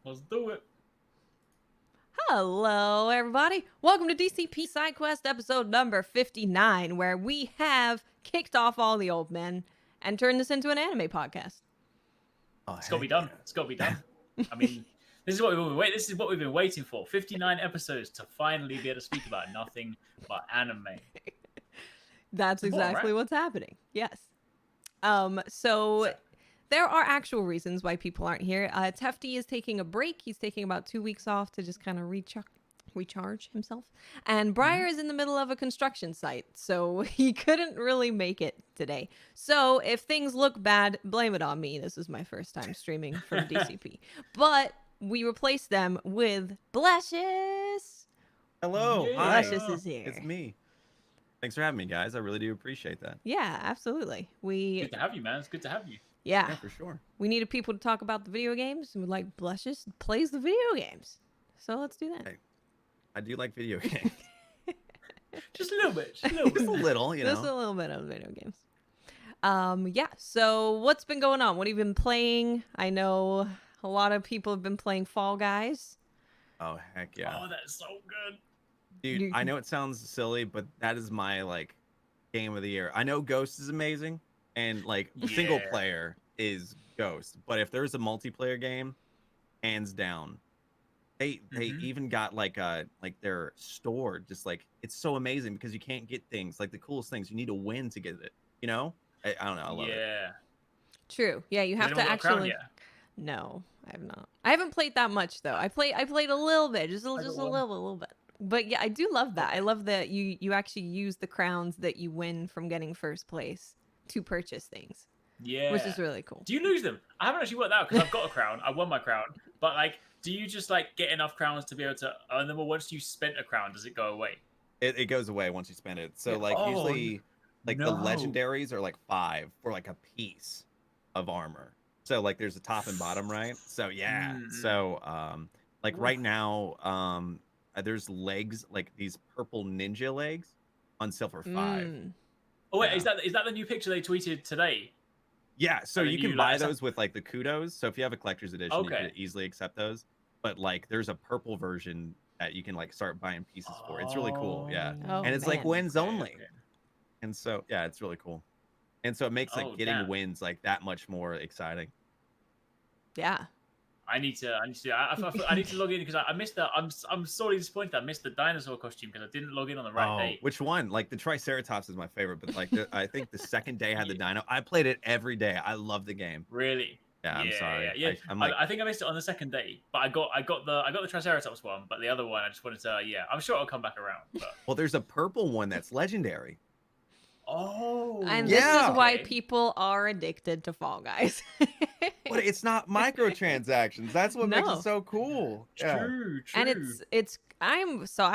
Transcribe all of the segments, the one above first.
Let's do it. Hello, everybody. Welcome to DCP SideQuest episode number 59, where we have kicked off all the old men and turned this into an anime podcast. Oh, It's got to be heck done. yeah. It's got to be done. I mean, this is what we've been waiting for. 59 episodes to finally be able to speak about nothing but anime. That's Important, exactly right? what's happening. Yes. So there are actual reasons why people aren't here. Tefty is taking a break. He's taking about 2 weeks off to just kind of recharge himself. And Briar is in the middle of a construction site, so he couldn't really make it today. So if things look bad, blame it on me. This is my first time streaming from DCP. But we replaced them with BLESSIOUS. Hello. Yeah. Hi. BLESSIOUS is here. It's me. Thanks for having me, guys. I really do appreciate that. Yeah, absolutely. Good to have you, man. It's good to have you. Yeah, for sure. we needed people to talk about the video games, and we're like, BLESSIOUS plays the video games. So let's do that. Hey, I do like video games. Just a little bit. Just a little Just a bit. little, you Just know. a little bit of video games. Yeah. So what's been going on? What have you been playing? I know a lot of people have been playing Fall Guys. Oh, heck yeah. Oh, that's so good. Dude, I know it sounds silly, but that is my, like, game of the year. I know Ghost is amazing, and, like, single Yeah. player is Ghost. But if there's a multiplayer game, hands down. They Mhm. even got, like their store, just, like, it's so amazing because you can't get things, like, the coolest things. You need to win to get it, you know? I don't know. I love it. Yeah. True. Yeah, you have Has to anyone got a crown actually. yet? No, I have not. I haven't played that much though. I played a little bit, just a got one. little bit. But yeah, I do love that. I love that you actually use the crowns that you win from getting first place to purchase things, Yeah. which is really cool. Do you lose them? I haven't actually worked that out because I've got a crown. I won my crown. But, like, do you just, like, get enough crowns to be able to earn them? Or once you spent a crown, does it go away? It goes away once you spend it. So, Yeah. like, Oh, usually, like, the no. legendaries are, like, 5 for, like, a piece of armor. So, like, there's a top and bottom, right? So, yeah. Mm. So, like, Oof. right now, there's legs, like, these purple ninja legs on sale for 5. Mm. Oh, wait, Yeah. is that the new picture they tweeted today? Yeah, so And you then you, can like, buy assign- those with, like, the kudos. So if you have a collector's edition, you Okay. can easily accept those. But, like, there's a purple version that you can, like, start buying pieces for. It's really cool, yeah. Oh, And it's, like, man. wins Okay, only. okay. And so, yeah, it's really cool. And so it makes, like, Oh, getting damn. wins, like, that much more exciting. Yeah. I need to log in because I missed that. I'm sorely disappointed I missed the dinosaur costume because I didn't log in on the right day. Which one? Like, the Triceratops is my favorite, but, like, I think the second day had the dino. I played it every day. I love the game. Really? Yeah, I'm sorry. Yeah. I'm like, I think I missed it on the second day, but I got the Triceratops one, but the other one I just wanted to. Yeah, I'm sure it'll come back around. But... well, there's a purple one that's legendary. Oh, And Yeah. this is why okay. people are addicted to Fall Guys. But it's not microtransactions. That's what makes No. it so cool. Yeah. True. And I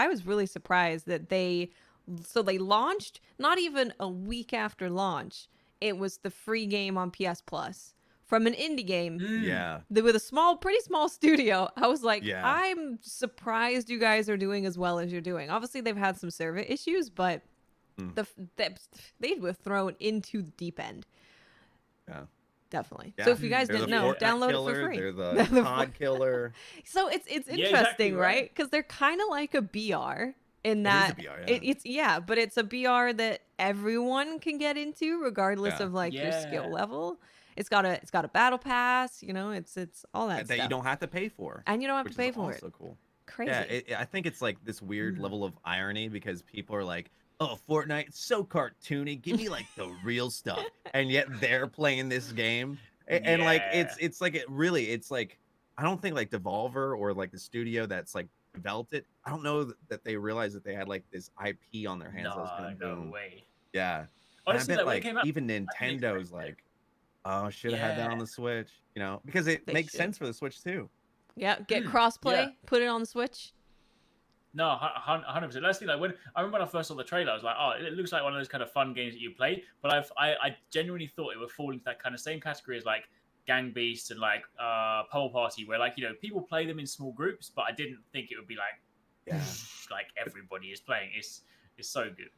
was really surprised that they launched not even a week after launch. It was the free game on PS Plus from an indie game Yeah. with a pretty small studio. I was like, Yeah. I'm surprised you guys are doing as well as you're doing. Obviously, they've had some server issues, but they were thrown into the deep end. Yeah. Definitely. Yeah. So if you guys They're didn't the know, Fortnite download killer, it for free. They're They're the the COD killer. So it's Yeah, interesting, exactly right? Because they're kind of like a BR in It is that a BR, yeah. but it's a BR that everyone can get into regardless Yeah. of like your skill Yeah. level. It's got a battle pass, you know, it's all that That stuff. you don't have to pay for. And you don't have which to pay is for it. also cool. Crazy. Yeah, I think it's like this weird level of irony because people are like, "Oh, Fortnite, it's so cartoony. Give me like the real stuff," and yet they're playing this game, and like Yeah. it's like it's like I don't think like Devolver or like the studio that's like developed it. I don't know that they realized that they had like this IP on their hands that was gonna No boom. way. Yeah, and Honestly, I bet like when it like came out, even I didn't Nintendo's expect it. like, "Oh, should have had that on Yeah. the Switch," you know, because it They makes should. sense for the Switch too. Yeah, get Mm, crossplay, yeah. put it on the Switch. No, 100%. That's the thing. Like I remember when I first saw the trailer, I was like, "Oh, it looks like one of those kind of fun games that you play." But I genuinely thought it would fall into that kind of same category as like Gang Beasts and like Pummel Party, where like people play them in small groups. But I didn't think it would be like Yeah. like everybody is playing. It's so good.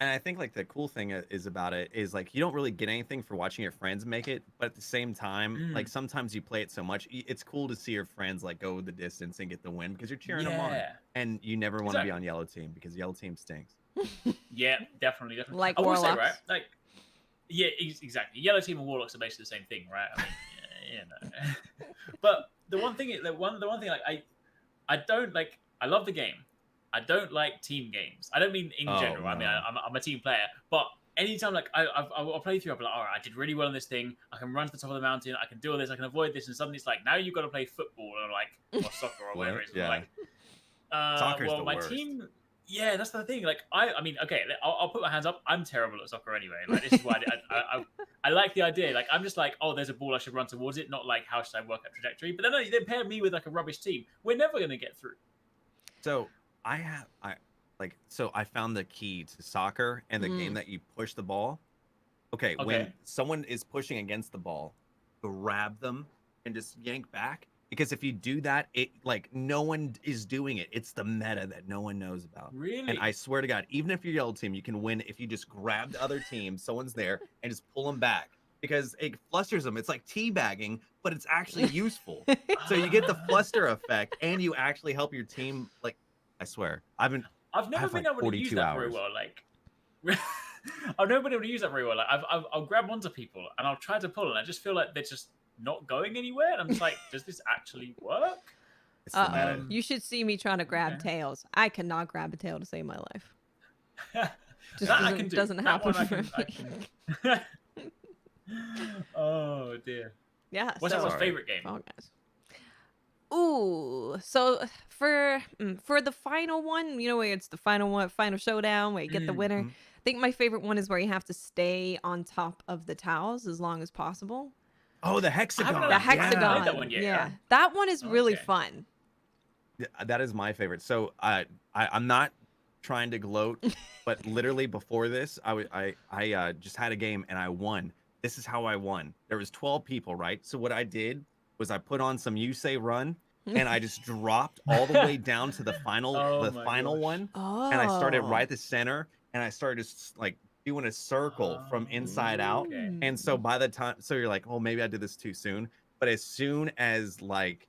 And I think like the cool thing is about it is like you don't really get anything for watching your friends make it, but at the same time, like sometimes you play it so much, it's cool to see your friends like go the distance and get the win because you're cheering them on, Yeah. and you never want to be Exactly. on yellow team because yellow team stinks. Yeah, definitely. Like I will say, right? Warlocks. Like, yeah, exactly. Yellow team and Warlocks are basically the same thing, right? I mean, yeah. But the one thing, like I don't like. I love the game. I don't like team games. I don't mean in Oh, general. I mean, no. I'm a team player, but anytime like I'll play through, I'll be like, all right, I did really well on this thing. I can run to the top of the mountain. I can do all this. I can avoid this. And suddenly it's like now you've got to play football or like or soccer or whatever it is. Yeah. Like, Soccer's well, the my worst. team. Yeah, that's the thing. Like, I mean, okay, I'll put my hands up. I'm terrible at soccer anyway. Like, this is why I like the idea. Like, I'm just like, oh, there's a ball, I should run towards it. Not like, how should I work out trajectory? But then they pair me with like a rubbish team. We're never gonna get through. So I found the key to soccer and the game that you push the ball. Okay, when someone is pushing against the ball, grab them and just yank back. Because if you do that, it like no one is doing it. It's the meta that no one knows about. Really? And I swear to God, even if you're yellow team, you can win if you just grab the other team, someone's there, and just pull them back. Because it flusters them. It's like teabagging, but it's actually useful. So you get the fluster effect, and you actually help your team. Like, I swear, I've never been like able to use that very well. Like, I've never been able to use that very well. Like, I'll grab onto people and I'll try to pull, and I just feel like they're just not going anywhere. And I'm just like, does this actually work? It's the meta. You should see me trying to grab tails. I cannot grab a tail to save my life. Just doesn't happen for me. Oh dear. Yeah. What's so, everyone's favorite game? Fall Guys. Ooh, so for the final one, where it's the final showdown where you get the winner. I think my favorite one is where you have to stay on top of the tiles as long as possible. Oh, the hexagon. The hexagon. I haven't played that one yet. Yeah, that one is really fun. That is my favorite. So I'm not trying to gloat, but literally before this, I just had a game and I won. This is how I won. There was 12 people, right? So what I did was I put on some You Say Run, and I just dropped all the way down to the final one, and I started right at the center, and I started just like doing a circle from inside out. Okay. And so by the time, so you're like, oh, maybe I did this too soon. But as soon as like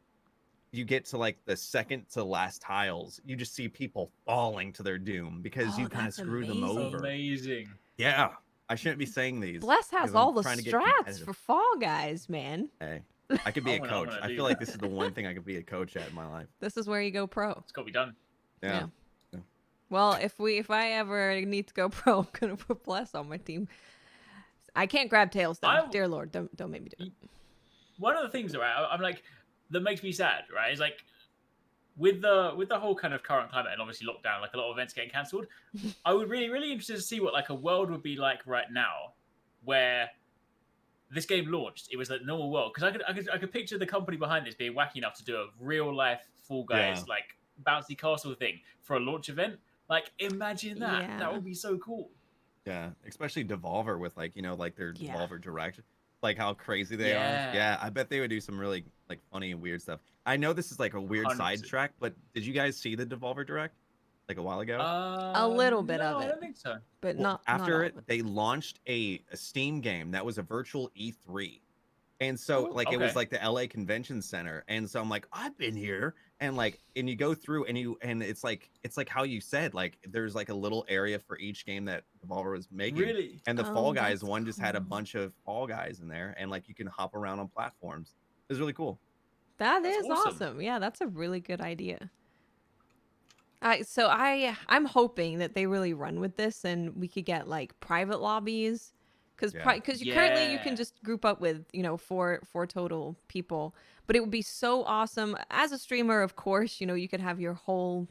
you get to like the second to last tiles, you just see people falling to their doom because you kind of screwed them over. Amazing. Yeah. I shouldn't be saying these. Bless has all the trying to get strats competitive. for Fall Guys, man. Hey, I could be a coach. I feel like this is the one thing I could be a coach at in my life. This is where you go pro. It's got to be done. Yeah. Well, if I ever need to go pro, I'm gonna put Bless on my team. I can't grab tails though. Dear Lord, don't make me do it. One of the things, right, I'm like, that makes me sad, right, is like with the whole kind of current climate and obviously lockdown, like a lot of events getting cancelled. I would really interested to see what like a world would be like right now, where this game launched. It was a normal world because I could picture the company behind this being wacky enough to do a real life Fall Guys like bouncy castle thing for a launch event. Like, imagine that. Yeah. That would be so cool. Yeah, especially Devolver with like like their Devolver Direct, like how crazy they are. Yeah, I bet they would do some really like funny and weird stuff. I know this is like a weird 100%. sidetrack, but did you guys see the Devolver Direct like a while ago? A little bit of it. I don't think so. But Well, not after all it, of it. they launched a Steam game that was a virtual E3. And so like it was like the LA Convention Center. And so I'm like, I've been here. And like, and you go through and it's like how you said, like there's like a little area for each game that Devolver was making. Really? And the Fall Guys one just had a bunch of Fall Guys in there, and like you can hop around on platforms. It was really cool. That's That's awesome. Yeah, that's a really good idea. So I'm hoping that they really run with this and we could get like private lobbies, because currently you can just group up with four total people, but it would be so awesome as a streamer. Of course, you could have your whole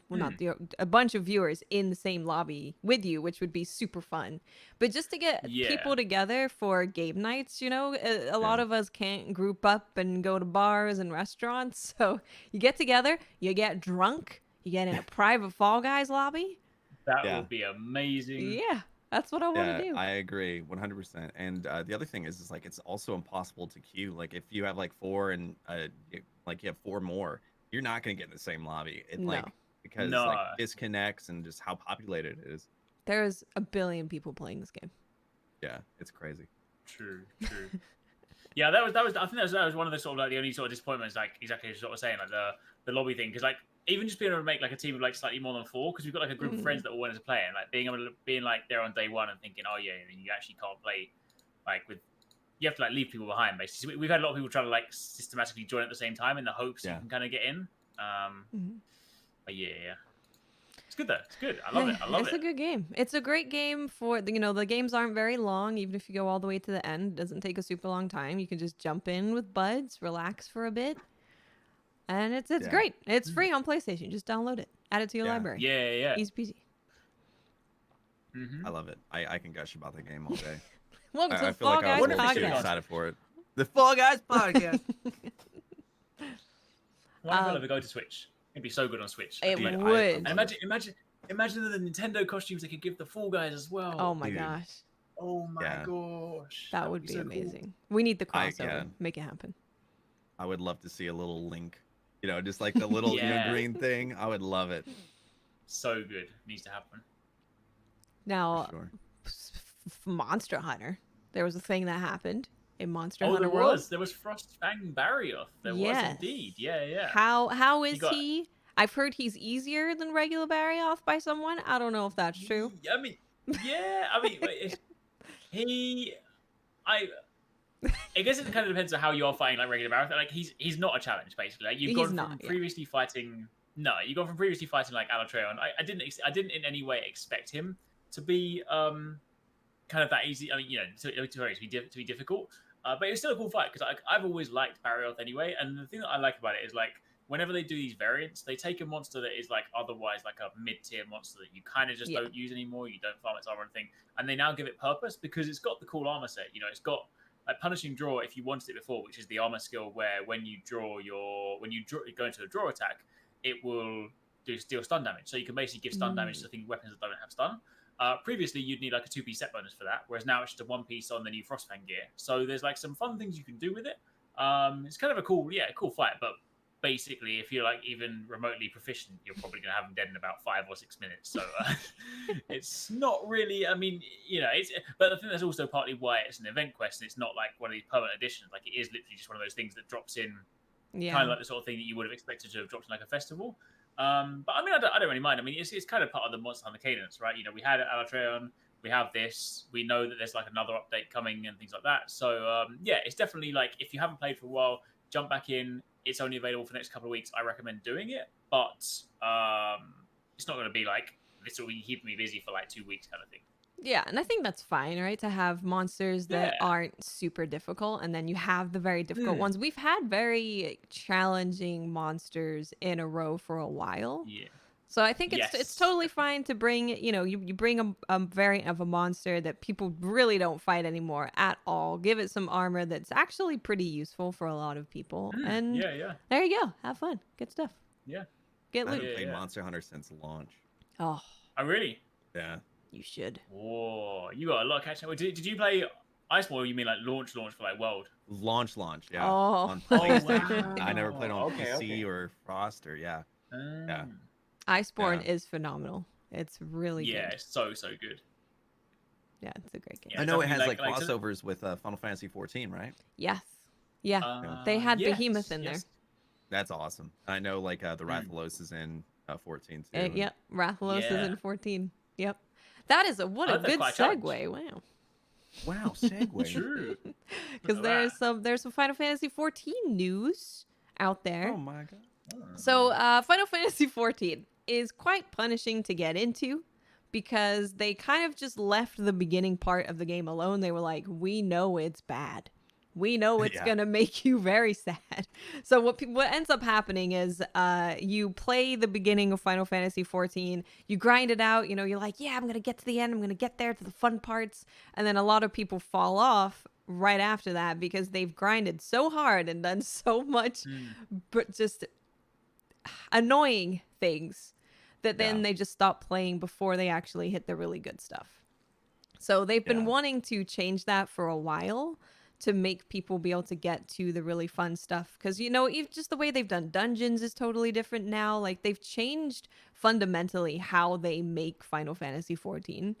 a bunch of viewers in the same lobby with you, which would be super fun. But just to get people together for game nights, a lot of us can't group up and go to bars and restaurants, so you get together, you get drunk, you get in a private Fall Guys lobby. That would be amazing. Yeah. That's what I want to do. I agree 100%. And the other thing is like it's also impossible to queue. Like if you have like four and you have four more, you're not going to get in the same lobby. Because like disconnects and just how populated it is. There's a billion people playing this game. Yeah, it's crazy. True. Yeah, that was. I think that was one of the sort of like the only sort of disappointments, like exactly as you sort of saying, like the lobby thing, because like even just being able to make like a team of like slightly more than 4, because we've got like a group of friends that all wanted to play, and like being able to being like there on day one and thinking, oh yeah, and you actually can't play like with. You have to like leave people behind, basically. So we've had a lot of people try to like systematically join at the same time in the hopes you can kind of get in. But yeah. It's good though. It's good. I love it. It's a good game. It's a great game for the games aren't very long. Even if you go all the way to the end, it doesn't take a super long time. You can just jump in with buds, relax for a bit, and it's great. It's free on PlayStation. Just download it, add it to your library. Yeah. Easy peasy. I love it. I can gush about the game all day. Welcome to the I feel Fall like I Guys was too podcast. excited for it. The Fall Guys podcast. Wonder if they go to Switch. It'd be so good on Switch. It would. And imagine the Nintendo costumes they could give the Fall Guys as well. Oh my gosh. Oh my gosh. That would be so amazing. Cool. We need the crossover. Yeah. Make it happen. I would love to see a little Link. Just like the little green thing. I would love it. So good. Needs to happen. Now, Sure. Monster Hunter. There was a thing that happened in Monster There Hunter World. There was Frostfang Barrioth. There was indeed. Yeah. How is he? I've heard he's easier than regular Barrioth by someone. I don't know if that's true. I mean, I guess it kind of depends on how you're fighting like regular Barrioth. Like he's not a challenge basically. Like you've gone from previously fighting. No, you've gone from previously fighting like Alatreon. I didn't in any way expect him to be kind of that easy. I mean, to be difficult. But it was still a cool fight because I've always liked Barrioth anyway. And the thing that I like about it is like whenever they do these variants, they take a monster that is like otherwise like a mid-tier monster that you kind of just don't use anymore. You don't farm its armor or anything, and they now give it purpose because it's got the cool armor set. It's got like punishing draw if you wanted it before, which is the armor skill where when you go into a draw attack, it will deal stun damage. So you can basically give stun damage to weapons that don't have stun. Previously, you'd need like a 2-piece set bonus for that, whereas now it's just a 1-piece on the new Frostfang gear. So there's like some fun things you can do with it. It's kind of a cool fight, but basically, if you're like even remotely proficient, you're probably gonna have them dead in about 5 or 6 minutes. So it's not really. I mean, but I think that's also partly why it's an event quest, and it's not like one of these permanent editions. Like it is literally just one of those things that drops in, kind of like the sort of thing that you would have expected to have dropped in like a festival. But I mean, I don't really mind. I mean, it's kind of part of the Monster Hunter cadence, right? We had Alatreon, we have this. We know that there's like another update coming and things like that. So it's definitely like if you haven't played for a while, jump back in. It's only available for the next couple of weeks. I recommend doing it, but it's not going to be like this will be keeping me busy for like 2 weeks kind of thing. Yeah, and I think that's fine, right? To have monsters that aren't super difficult, and then you have the very difficult ones. We've had very challenging monsters in a row for a while. Yeah. So I think it's totally fine to bring, you bring a variant of a monster that people really don't fight anymore at all. Give it some armor that's actually pretty useful for a lot of people. And there you go. Have fun. Good stuff. Yeah. Get loot. I haven't played Monster Hunter since launch. Oh, really? Yeah. You should. Whoa, you got a lot of catching up. Did you play Ice War? Or you mean like launch for like World? Launch, yeah. Oh. On PlayStation. Wow. I never played on PC or Frost or yeah. Iceborne is phenomenal. It's really good. Yeah, it's so good. Yeah, it's a great game. I know it has like crossovers with Final Fantasy 14, right? Yes. Yeah. They had Behemoth in there. That's awesome. I know like the Rathalos is in 14 too. Yep, Rathalos is in 14. Yep. That is what a good segue. Wow. Wow, segue. True. Because there's some Final Fantasy 14 news out there. Oh my god. So Final Fantasy 14 is quite punishing to get into because they kind of just left the beginning part of the game alone. They were like, we know it's bad. We know it's going to make you very sad. So what ends up happening is you play the beginning of Final Fantasy 14. You grind it out. You're like, yeah, I'm going to get to the end. I'm going to get there to the fun parts. And then a lot of people fall off right after that because they've grinded so hard and done so much but just annoying things that then they just stop playing before they actually hit the really good stuff. So they've been wanting to change that for a while to make people be able to get to the really fun stuff. Because, you know, even just the way they've done dungeons is totally different now. Like, they've changed fundamentally how they make Final Fantasy 14.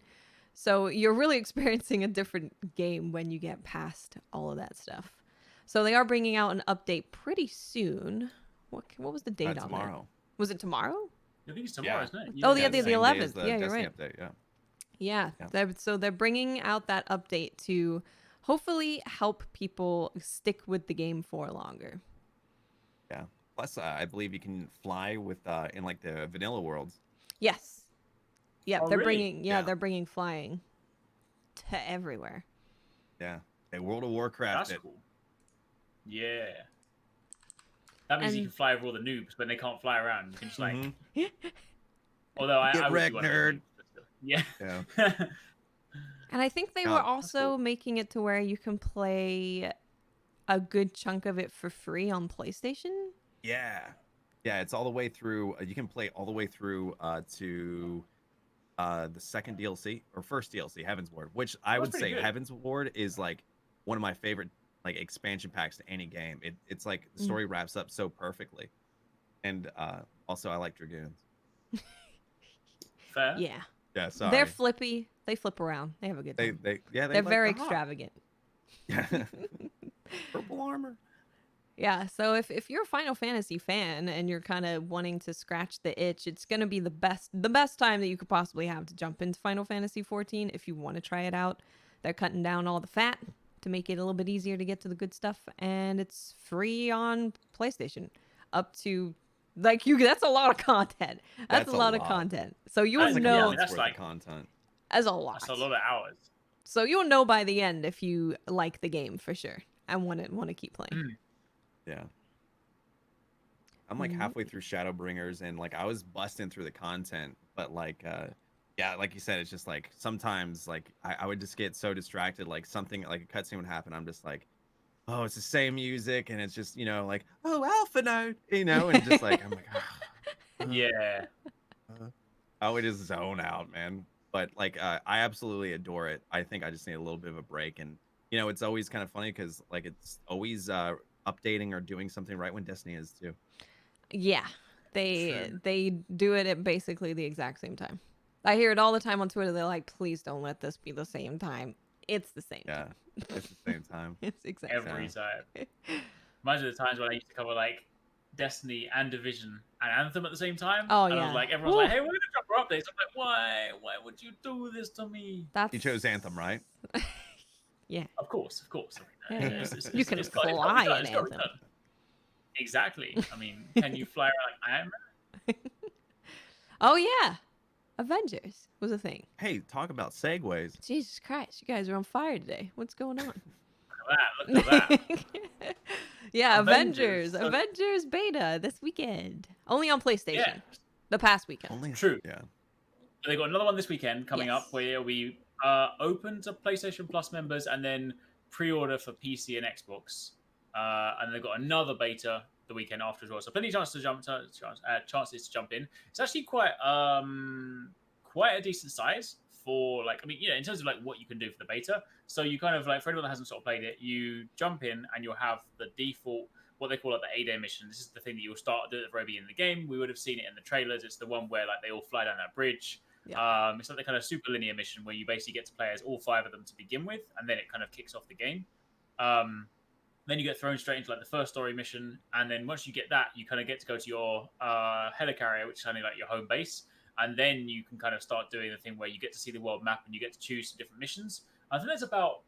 So you're really experiencing a different game when you get past all of that stuff. So they are bringing out an update pretty soon. What was the date on tomorrow. that? Was it tomorrow? I think it's tomorrow, isn't it? Oh, Yeah, the 11th. Yeah, you're right. Update, Yeah. So they're bringing out that update to hopefully help people stick with the game for longer. Yeah. Plus, I believe you can fly with in like the vanilla worlds. Yes. Yeah, Oh, they're really? bringing. Yeah, they're bringing flying to everywhere. Yeah. They World of Warcraft. That's cool. Yeah. That means you can fly with all the noobs, but they can't fly around. You can just like. Although I Get would wrecked, do one of nerd. those, but still. Yeah. Yeah. And I think they were also making it to where you can play a good chunk of it for free on PlayStation. Yeah. Yeah, it's all the way through. You can play all the way through to the second DLC or first DLC, Heaven's Ward, which I would say good. Heaven's Ward is like one of my favorite like expansion packs to any game. It's like the story wraps up so perfectly. And also I like Dragoons. Fair. Yeah. Yeah, sorry. They're flippy. They flip around. They have a good time. They're They're very extravagant. Yeah. Purple armor. Yeah, so if you're a Final Fantasy fan and you're kind of wanting to scratch the itch, it's going to be the best time that you could possibly have to jump into Final Fantasy 14 if you want to try it out. They're cutting down all the fat to make it a little bit easier to get to the good stuff, and it's free on PlayStation up to like that's a lot of content. That's a lot of content. So you'll know that's like content. As a lot. That's a lot of hours. So you'll know by the end if you like the game for sure and want to keep playing. Yeah. I'm like halfway through Shadowbringers and like I was busting through the content, but like yeah, like you said, it's just like sometimes like I would just get so distracted, like something like a cutscene would happen. I'm just like, oh, it's the same music and it's just, you know, like, oh, Alpha Node, you know, and just like I'm like, yeah. I would just zone out, man. But like I absolutely adore it. I think I just need a little bit of a break, and you know, it's always kind of funny because like it's always updating or doing something right when Destiny is too. Yeah, they do it at basically the exact same time. I hear it all the time on Twitter. They're like, please don't let this be the same time. It's the same time. It's the same time. It's exactly every time. Imagine the times when I used to cover like Destiny and Division and Anthem at the same time. Oh, and yeah. I was like, everyone's like, hey, we're gonna drop our updates. I'm like, why would you do this to me? You chose Anthem, right? Yeah. Of course. Yeah. It's You can it's fly done, in it's got Anthem. done. Exactly. I mean, can you fly around like Iron Man? Oh yeah, Avengers was a thing. Hey, talk about segues. Jesus Christ, you guys are on fire today. What's going on? Look at that. Yeah, Avengers. Avengers beta this weekend. Only on PlayStation. Yeah. The past weekend. True. Yeah. They got another one this weekend coming Yes. up where we open to PlayStation Plus members and then pre-order for PC and Xbox. And they've got another beta the weekend after as well. So plenty of chances to jump in. It's actually quite a decent size for like, I mean, in terms of like what you can do for the beta. So you kind of like, for anyone that hasn't sort of played it, you jump in and you'll have the default, what they call like the A-Day mission. This is the thing that you'll start at the very beginning of the game. We would have seen it in the trailers. It's the one where like they all fly down that bridge. Yeah. It's like the kind of super linear mission where you basically get to play as all 5 of them to begin with, and then it kind of kicks off the game. Then you get thrown straight into like the first story mission, and then once you get that, you kind of get to go to your helicarrier, which is kind of like your home base, and then you can kind of start doing the thing where you get to see the world map and you get to choose some different missions. I think there's about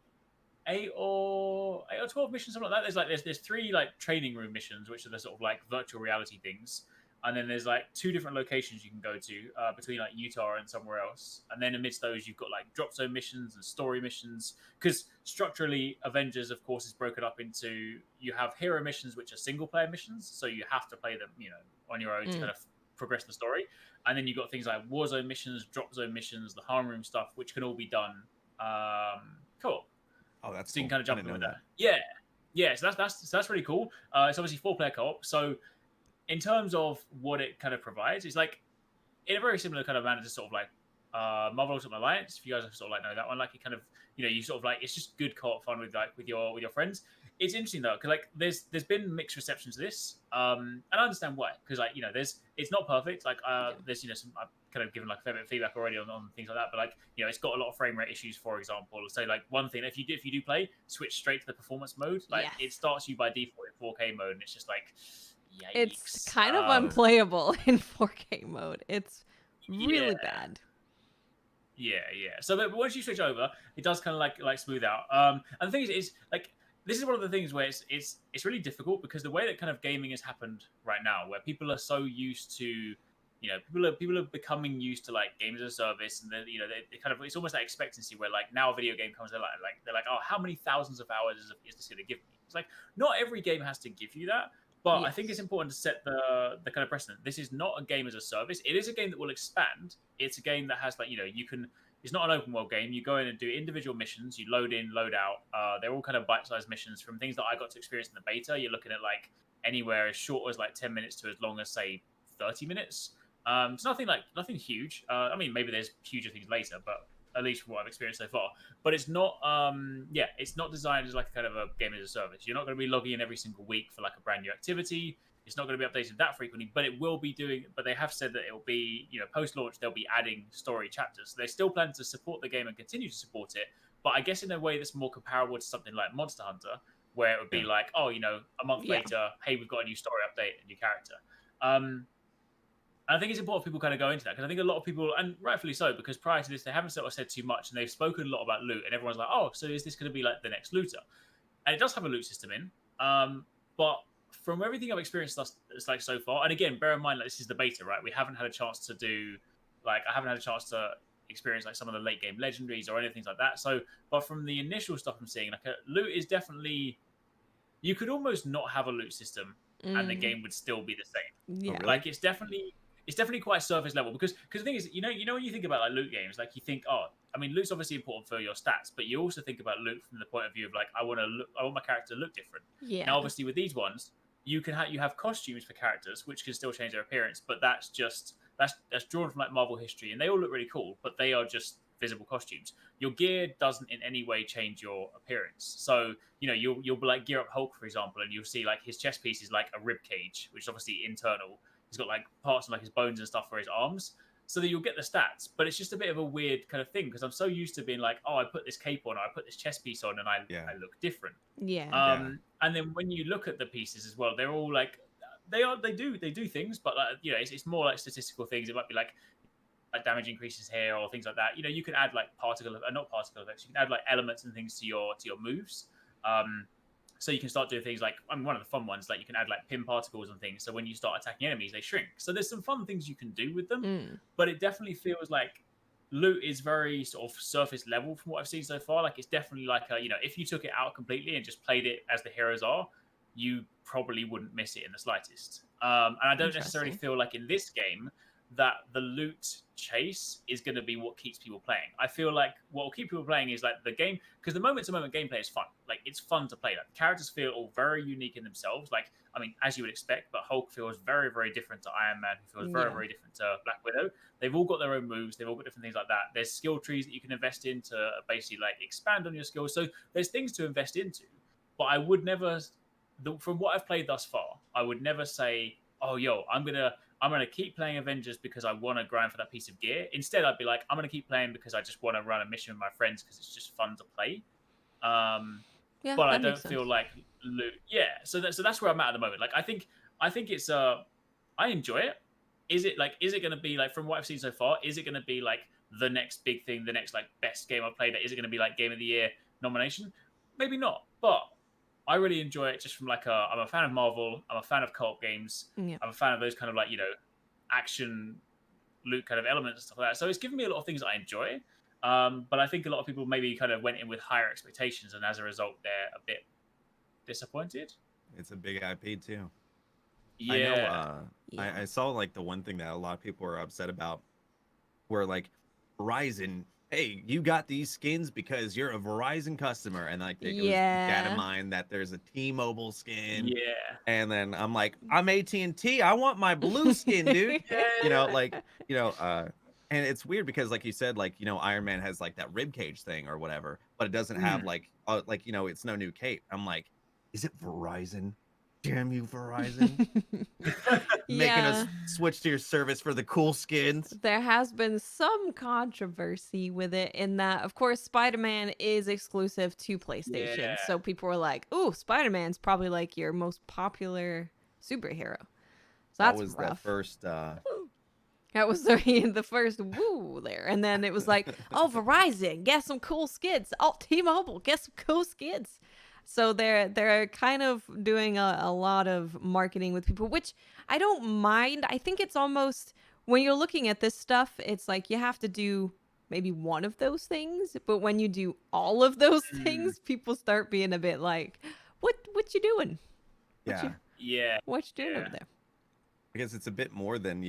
8 or 12 missions, something like that. There's 3 like training room missions, which are the sort of like virtual reality things. And then there's like 2 different locations you can go to between like Utah and somewhere else. And then amidst those, you've got like drop zone missions and story missions. Because structurally, Avengers, of course, is broken up into, you have hero missions, which are single player missions. So you have to play them, on your own to kind of progress the story. And then you've got things like war zone missions, drop zone missions, the harm room stuff, which can all be done. Cool. Oh, that's so you can cool. kind of jump I in didn't with know that. Yeah. So that's really cool. It's obviously 4-player co-op. So in terms of what it kind of provides, it's like in a very similar kind of manner to sort of like Marvel Ultimate Alliance. If you guys sort of like know that one, like it kind of, you know, you sort of like, it's just good co-op fun with like with your friends. It's interesting though, because like there's been mixed reception to this, and I understand why, because like, you know, it's not perfect. Like there's, you know, some, I've kind of given like a fair bit of feedback already on things like that, but like, you know, it's got a lot of frame rate issues, for example. So like one thing, if you do play, switch straight to the performance mode. Like it starts you by default in 4K mode, and it's just like, yikes. It's kind of unplayable in 4K mode. It's really bad. Yeah. So but once you switch over, it does kind of like smooth out. And the thing is like, this is one of the things where it's really difficult, because the way that kind of gaming has happened right now, where people are so used to, you know, people are becoming used to like games as a service, and then, you know, they kind of, it's almost like expectancy, where like now a video game comes, they're like, oh, how many thousands of hours is this going to give me? It's like, not every game has to give you that. But I think it's important to set the kind of precedent. This is not a game as a service. It is a game that will expand. It's a game that has, like, you know, you can. It's not an open world game. You go in and do individual missions. You load in, load out. They're all kind of bite-sized missions, from things that I got to experience in the beta. You're looking at like anywhere as short as like 10 minutes to as long as say 30 minutes. It's nothing huge. I mean, maybe there's huger things later, but at least from what I've experienced so far. But it's not, it's not designed as like a kind of a game as a service. You're not going to be logging in every single week for like a brand new activity. It's not going to be updated that frequently, but it will be doing. But they have said that it will be, you know, post-launch they'll be adding story chapters. So they still plan to support the game and continue to support it. But I guess in a way that's more comparable to something like Monster Hunter, where it would be like, oh, you know, a month later, hey, we've got a new story update, a new character. And I think it's important for people kind of go into that, because I think a lot of people, and rightfully so, because prior to this, they haven't sort of said too much, and they've spoken a lot about loot, and everyone's like, oh, so is this going to be like the next looter? And it does have a loot system in, but from everything I've experienced it's like so far, and again, bear in mind, like, this is the beta, right? We haven't had a chance to do, like, I haven't had a chance to experience like some of the late game legendaries or anything like that. So, but from the initial stuff I'm seeing, like, a loot is definitely, you could almost not have a loot system, and the game would still be the same. Yeah, like it's definitely quite surface level, because the thing is, you know when you think about like loot games, like you think, oh, I mean, loot's obviously important for your stats, but you also think about loot from the point of view of like, I want my character to look different. Yeah. Now, obviously, with these ones, you have costumes for characters which can still change their appearance, but that's drawn from like Marvel history, and they all look really cool, but they are just visible costumes. Your gear doesn't in any way change your appearance. So, you know, you'll like gear up Hulk, for example, and you'll see like his chest piece is like a rib cage, which is obviously internal. He's got like parts of like his bones and stuff for his arms, so that you'll get the stats. But it's just a bit of a weird kind of thing, because I'm so used to being like, oh, I put this cape on, or I put this chest piece on, and I look different. And then when you look at the pieces as well, they're all like, they do things, but like, you know, it's more like statistical things. It might be like damage increases here or things like that. You know, you can add like not particle effects. You can add like elements and things to your moves. So you can start doing things like, I mean, one of the fun ones, like you can add like pin particles and things. So when you start attacking enemies, they shrink. So there's some fun things you can do with them, but it definitely feels like loot is very sort of surface level from what I've seen so far. Like it's definitely like you know, if you took it out completely and just played it as the heroes are, you probably wouldn't miss it in the slightest. And I don't necessarily feel like in this game that the loot chase is going to be what keeps people playing. I feel like what will keep people playing is like the game, because the moment-to-moment gameplay is fun. Like it's fun to play. Like characters feel all very unique in themselves. Like, I mean, as you would expect, but Hulk feels very, very different to Iron Man, who feels very, very different to Black Widow. They've all got their own moves. They've all got different things like that. There's skill trees that you can invest in to basically like expand on your skills. So there's things to invest into, but I would never, from what I've played thus far, I would never say, oh, yo, I'm gonna keep playing Avengers because I want to grind for that piece of gear. Instead, I'd be like, I'm gonna keep playing because I just want to run a mission with my friends because it's just fun to play. But I don't feel like loot. Yeah, so that's where I'm at the moment. Like I think it's I enjoy it. Is it gonna be like, from what I've seen so far, is it gonna be like the next big thing, the next like best game I've played? Is it gonna be like Game of the Year nomination? Maybe not, but I really enjoy it just from like I'm a fan of Marvel. I'm a fan of co-op games. I'm a fan of those kind of like, you know, action loot kind of elements and stuff like that. So it's given me a lot of things that I enjoy. But I think a lot of people maybe kind of went in with higher expectations, and as a result, they're a bit disappointed. It's a big IP too. Yeah. I know, I saw like the one thing that a lot of people were upset about, where like Verizon, hey, you got these skins because you're a Verizon customer, and like it was data mine that there's a T-Mobile skin. Yeah. And then I'm like, I'm AT&T, I want my blue skin, dude. You know, like, you know, And it's weird because, like you said, like, Iron Man has like that rib cage thing or whatever, but it doesn't have like, it's no new cape. I'm like, is it Verizon? Damn you, Verizon! Making us Yeah, switch to your service for the cool skins. there has been some controversy with it in that, of course, Spider-Man is exclusive to PlayStation. Yeah. So people were like, "Ooh, Spider-Man's probably like your most popular superhero." So That that's was the rough. first. That was the first woo there. And then it was like, "Oh, Verizon, get some cool skins. Oh, T-Mobile, get some cool skins." So they're kind of doing a lot of marketing with people, which I don't mind. I think it's almost, when you're looking at this stuff, it's like you have to do maybe one of those things, but when you do all of those things, people start being a bit like, what you doing? Yeah, What you doing Yeah. over there? I guess it's a bit more than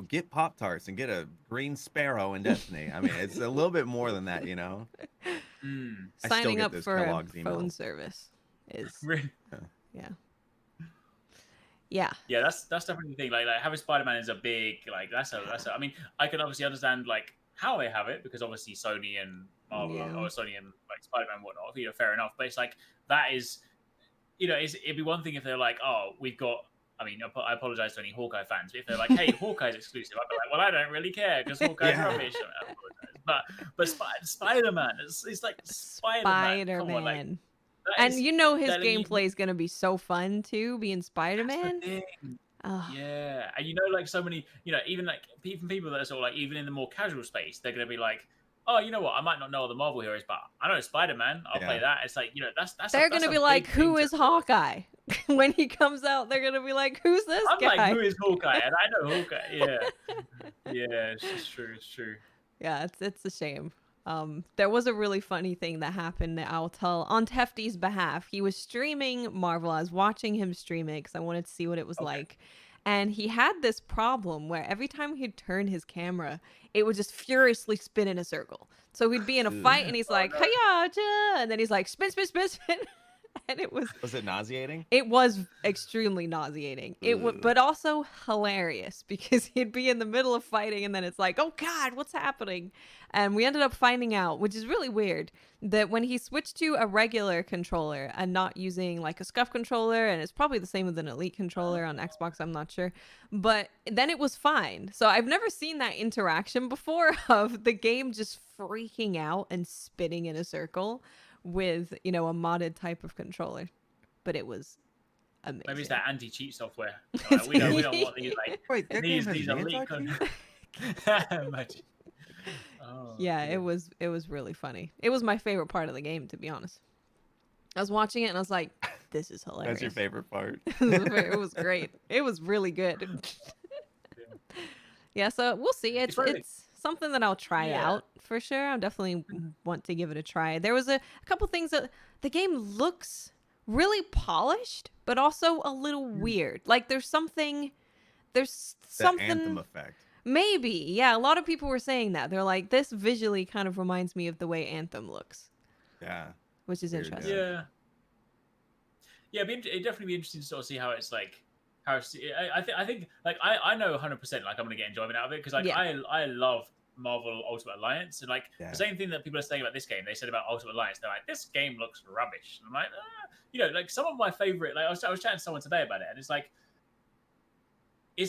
get Pop Tarts and get a green sparrow in Destiny. I mean, it's a little bit more than that. Mm. I still Signing get up those for a Kellogg's phone emails. service is Really? yeah. Yeah. Yeah, that's definitely the thing. Like having Spider-Man is a big that's a. I mean, I can obviously understand like how they have it because obviously Sony and Marvel Yeah. or Sony and like Spider-Man and whatnot. Fair enough. But it's like that is, it'd be one thing if they're like, oh, we've got. I mean, I apologize to any Hawkeye fans, but if they're like, hey, Hawkeye's exclusive, I'd be like, well, I don't really care because Hawkeye's Yeah. rubbish. I apologize. But Spider-Man, it's like Spider-Man. Come on, like Spider-Man. that And is- you know his that, like, gameplay is gonna be so fun too, being that's the Spider-Man. thing. Ugh. Yeah, and like so many, even like even people that are sort of like even in the more casual space, they're gonna be like, oh, you know what? I might not know all the Marvel heroes, but I know Spider-Man. I'll play that. It's like that's. They're that's gonna a be like, big "Who thing is Hawkeye?" When he comes out, they're gonna be like, "Who's this I'm guy?" like, who is Hawkeye? And I know Hawkeye. Yeah, yeah, it's true. It's true. Yeah, it's a shame. There was a really funny thing that happened that I'll tell on Tefty's behalf. He was streaming Marvel. I was watching him stream it because I wanted to see what it was like. And he had this problem where every time he'd turn his camera, it would just furiously spin in a circle. So he'd be in a fight and he's like, no. "Hiya!" And then he's like, "Spin, spin, spin, spin." And it was it nauseating? extremely nauseating. Ugh. But also hilarious because he'd be in the middle of fighting and then it's like, "Oh God, what's happening?" And we ended up finding out, which is really weird, that when he switched to a regular controller and not using like a Scuf controller, and it's probably the same with an Elite controller on Xbox, I'm not sure, but then it was fine. So I've never seen that interaction before of the game just freaking out and spinning in a circle with a modded type of controller, but it was amazing. Maybe it's that anti-cheat software. Like, we don't want these like Wait, that these game has elite. anti-cheat? Imagine. Oh, Yeah, dear. it was really funny. It was my favorite part of the game, to be honest. I was watching it and I was like, "This is hilarious." That's your favorite part. It was great. It was really good. Yeah, so we'll see. It's something that I'll try out for sure. I definitely want to give it a try. There was a couple things that the game looks really polished, but also a little weird. Like there's something The Anthem effect. maybe. Yeah, a lot of people were saying that. They're like, this visually kind of reminds me of the way Anthem looks, Yeah. which is Weird, interesting. Yeah, it'd definitely be interesting to sort of see how it's like. I think like I know 100% like I'm gonna get enjoyment out of it because like I love Marvel Ultimate Alliance and like the same thing that people are saying about this game they said about Ultimate Alliance. They're like, this game looks rubbish. And I'm like, like some of my favorite, like I was chatting to someone today about it and it's like,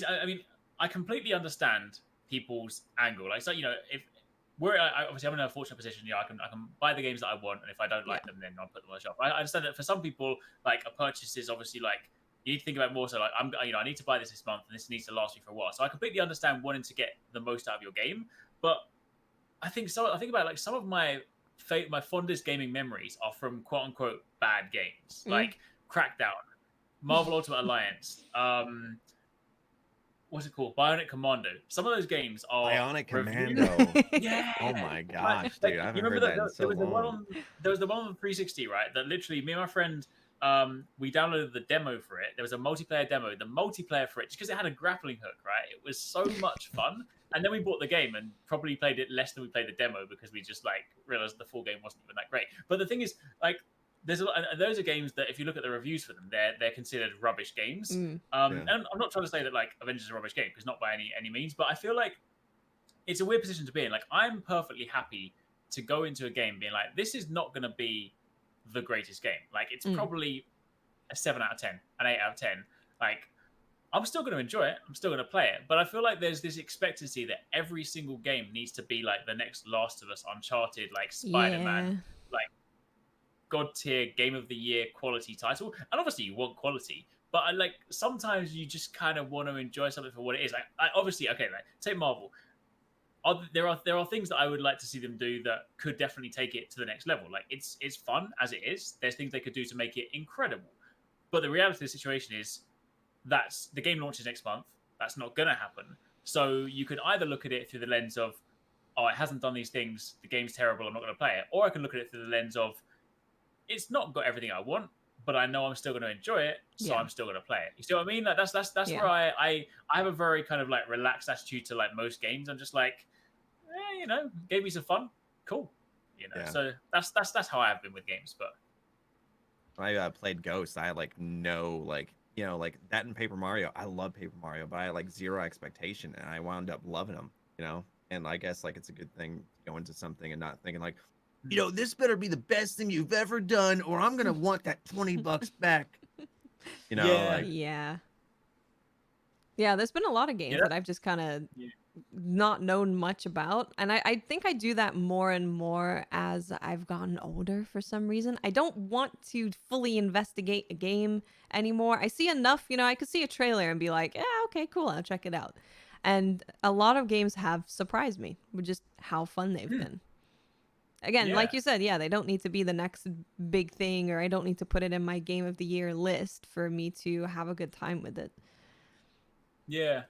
I mean I completely understand people's angle. Like so if obviously I'm in a fortunate position. I can buy the games that I want, and if I don't like them, then I'll put them on the shelf. I understand that for some people, like a purchase is obviously like you need to think about more. So like I need to buy this month, and this needs to last me for a while. So I completely understand wanting to get the most out of your game, but I think about like some of my fondest gaming memories are from quote unquote bad games, like Crackdown, Marvel Ultimate Alliance. What's it called? Bionic Commando. Some of those games are Bionic reviewed. Commando. Yeah. Oh my gosh, Like, dude! I haven't you remember heard that in so long. There was the one on 360, right? That literally me and my friend, we downloaded the demo for it. There was a multiplayer demo. The multiplayer for it, just because it had a grappling hook, right? It was so much fun. And then we bought the game and probably played it less than we played the demo because we just like realized the full game wasn't even that great. But the thing is, like, those are games that if you look at the reviews for them, they're considered rubbish games. And I'm not trying to say that like Avengers is a rubbish game because not by any means, but I feel like it's a weird position to be in. Like, I'm perfectly happy to go into a game being like, this is not going to be the greatest game. Like, it's probably a 7 out of 10, an 8 out of 10. Like, I'm still going to enjoy it. I'm still going to play it. But I feel like there's this expectancy that every single game needs to be like the next Last of Us, Uncharted, like Spider-Man, like God tier Game of the Year quality title. And obviously you want quality, but like sometimes you just kind of want to enjoy something for what it is. Like, obviously, okay, like take Marvel. There are things that I would like to see them do that could definitely take it to the next level. Like, it's fun as it is. There's things they could do to make it incredible. But the reality of the situation is that's the game launches next month. That's not going to happen. So you could either look at it through the lens of, oh, it hasn't done these things, the game's terrible, I'm not going to play it. Or I can look at it through the lens of, it's not got everything I want, but I know I'm still going to enjoy it, so I'm still going to play it. You see what I mean? Like, that's where I have a very kind of like relaxed attitude to like most games. I'm just like, you know, gave me some fun, cool. You know, so that's how I have been with games. But when I played Ghost, I had like no like, you know, like that in Paper Mario. I love Paper Mario, but I had like zero expectation, and I wound up loving them. You know, and I guess like it's a good thing to go into something and not thinking like, you know, this better be the best thing you've ever done, or I'm gonna want that $20 back. You know, yeah. There's been a lot of games that I've just kind of not known much about, and I think I do that more and more as I've gotten older. For some reason, I don't want to fully investigate a game anymore. I see enough, you know. I could see a trailer and be like, yeah, okay, cool, I'll check it out. And a lot of games have surprised me with just how fun they've been. Again, like you said, they don't need to be the next big thing, or I don't need to put it in my Game of the Year list for me to have a good time with it. Yeah.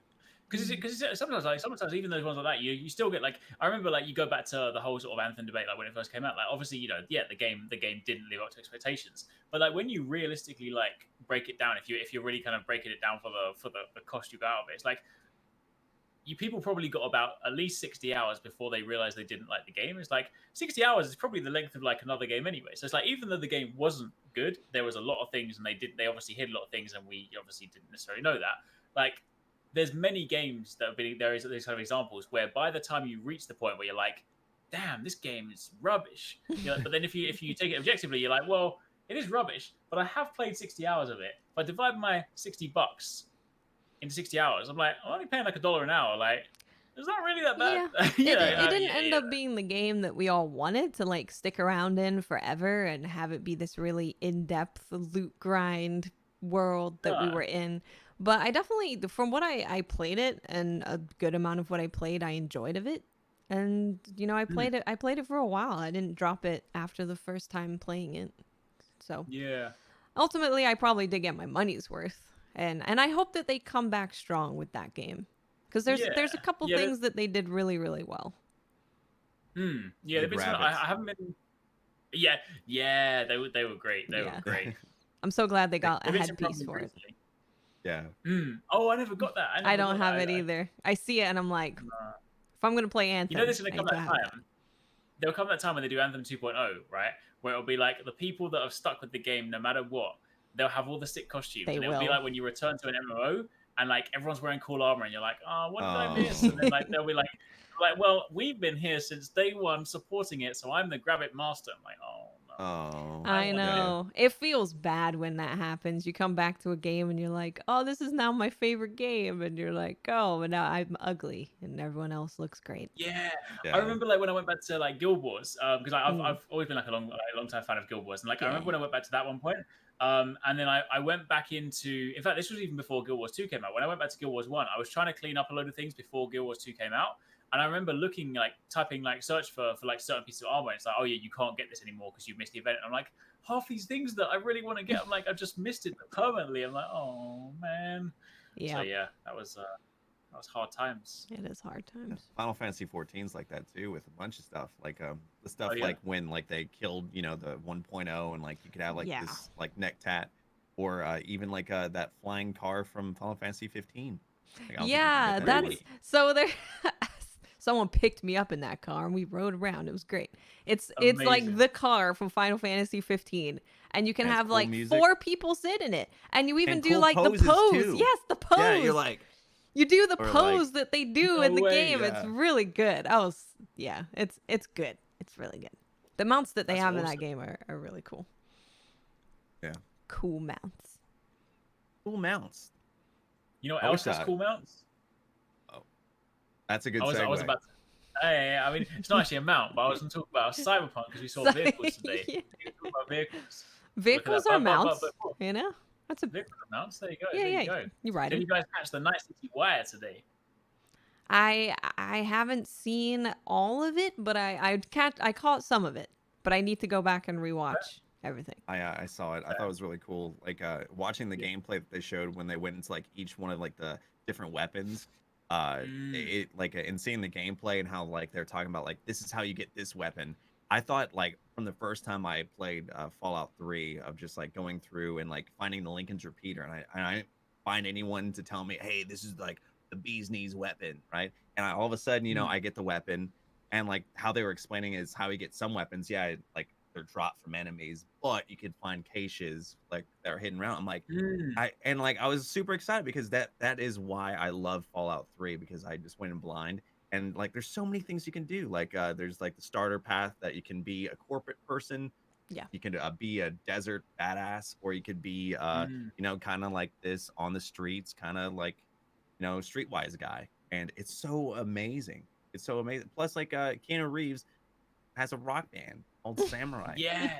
Because sometimes even those ones like that, you still get like, I remember like you go back to the whole sort of Anthem debate, like when it first came out, like obviously, you know, the game didn't live up to expectations, but like when you realistically like break it down, if you're really kind of breaking it down for the cost you got out of it, it's like people probably got about at least 60 hours before they realized they didn't like the game. It's like 60 hours is probably the length of like another game anyway. So it's like, even though the game wasn't good, there was a lot of things, and they obviously hid a lot of things, and we obviously didn't necessarily know that. Like, there's many games that have been, there is these kind of examples where by the time you reach the point where you're like, damn, this game is rubbish. Like, but then if you take it objectively, you're like, well, it is rubbish, but I have played 60 hours of it. If I divide my $60 into 60 hours, I'm like, I'm only paying like $1 an hour. Like, is that really that bad? Yeah. It didn't end up being the game that we all wanted to like stick around in forever and have it be this really in-depth loot grind world that we were in. But I definitely, from what I played it, and a good amount of what I played, I enjoyed of it. And, you know, I played it for a while. I didn't drop it after the first time playing it. So ultimately, I probably did get my money's worth. And I hope that they come back strong with that game. Because there's a couple things that they did really, really well. Yeah, I haven't been... Yeah, they were great. They were great. I'm so glad they got a headpiece for it. Yeah. Oh, I never got that. I don't have it either. I see it and I'm like, if I'm gonna play Anthem, you know, there's gonna come that time. There'll come that time when they do Anthem 2.0, right? Where it'll be like the people that have stuck with the game no matter what, they'll have all the sick costumes. And it'll be like when you return to an MMO and like everyone's wearing cool armor and you're like, oh, what did I miss? And then like they'll be like, well, we've been here since day one supporting it, so I'm the grab it master. I'm like, oh. Oh, I know. It feels bad when that happens. You come back to a game and you're like, oh, this is now my favorite game. And you're like, oh, but now I'm ugly and everyone else looks great. Yeah. I remember like when I went back to like Guild Wars, because I've always been like a long time fan of Guild Wars. And like I remember when I went back to that one point, and then I went back into, in fact, this was even before Guild Wars 2 came out. When I went back to Guild Wars 1, I was trying to clean up a load of things before Guild Wars 2 came out. And I remember looking, like, typing, like, search for like, certain pieces of armor. And it's like, oh, yeah, you can't get this anymore because you've missed the event. And I'm like, half these things that I really want to get, I'm like, I've just missed it permanently. I'm like, oh, man. Yeah. So, yeah, that was hard times. It is hard times. Final Fantasy 14's like that, too, with a bunch of stuff. Like, the stuff, like, when, like, they killed, you know, the 1.0 and, like, you could have, like, this, like, neck tat. Or even, like, that flying car from Final Fantasy 15. Like, yeah, that's... So there... Someone picked me up in that car and we rode around. It was great. It's like the car from Final Fantasy 15, and you can have like 4 people sit in it, and you even do like the pose. Too. Yes, the pose. Yeah, you're like, You do the Or, pose that they do in the way, game. It's yeah. really good. It's good. It's really good. The mounts that they That's have in that awesome. game are really cool. Yeah. Cool mounts. Cool mounts. You know what I else wish has cool mounts? That's a good I was segue. about to. I mean, it's not actually a mount, but I was going to talk about CyberPunk because we saw vehicles today. Yeah. We talk about vehicles. Vehicles Look are at that. mounts. But You know, that's a vehicles are mounts. There you go. yeah, There yeah. you go. You ride Did them. you guys catch the Night City Wire today? I haven't seen all of it, but I caught some of it. But I need to go back and rewatch everything. I saw it. I thought it was really cool. Like watching the gameplay that they showed when they went into like each one of like the different weapons. It like and seeing the gameplay and how like they're talking about like this is how you get this weapon. I thought like from the first time I played Fallout 3 of just like going through and like finding the Lincoln's repeater and I didn't find anyone to tell me, hey, this is like the bee's knees weapon, right? And all of a sudden, you know, I get the weapon and like how they were explaining is how you get some weapons. Yeah, like they're dropped from enemies, but you could find caches like that are hidden around. I'm like, I was super excited because that is why I love Fallout 3 because I just went in blind and like there's so many things you can do. Like there's like the starter path that you can be a corporate person. Yeah. You can be a desert badass, or you could be you know, kind of like this on the streets, kind of like, you know, streetwise guy. And it's so amazing. It's so amazing. Plus, like Keanu Reeves has a rock band called Samurai. Yeah.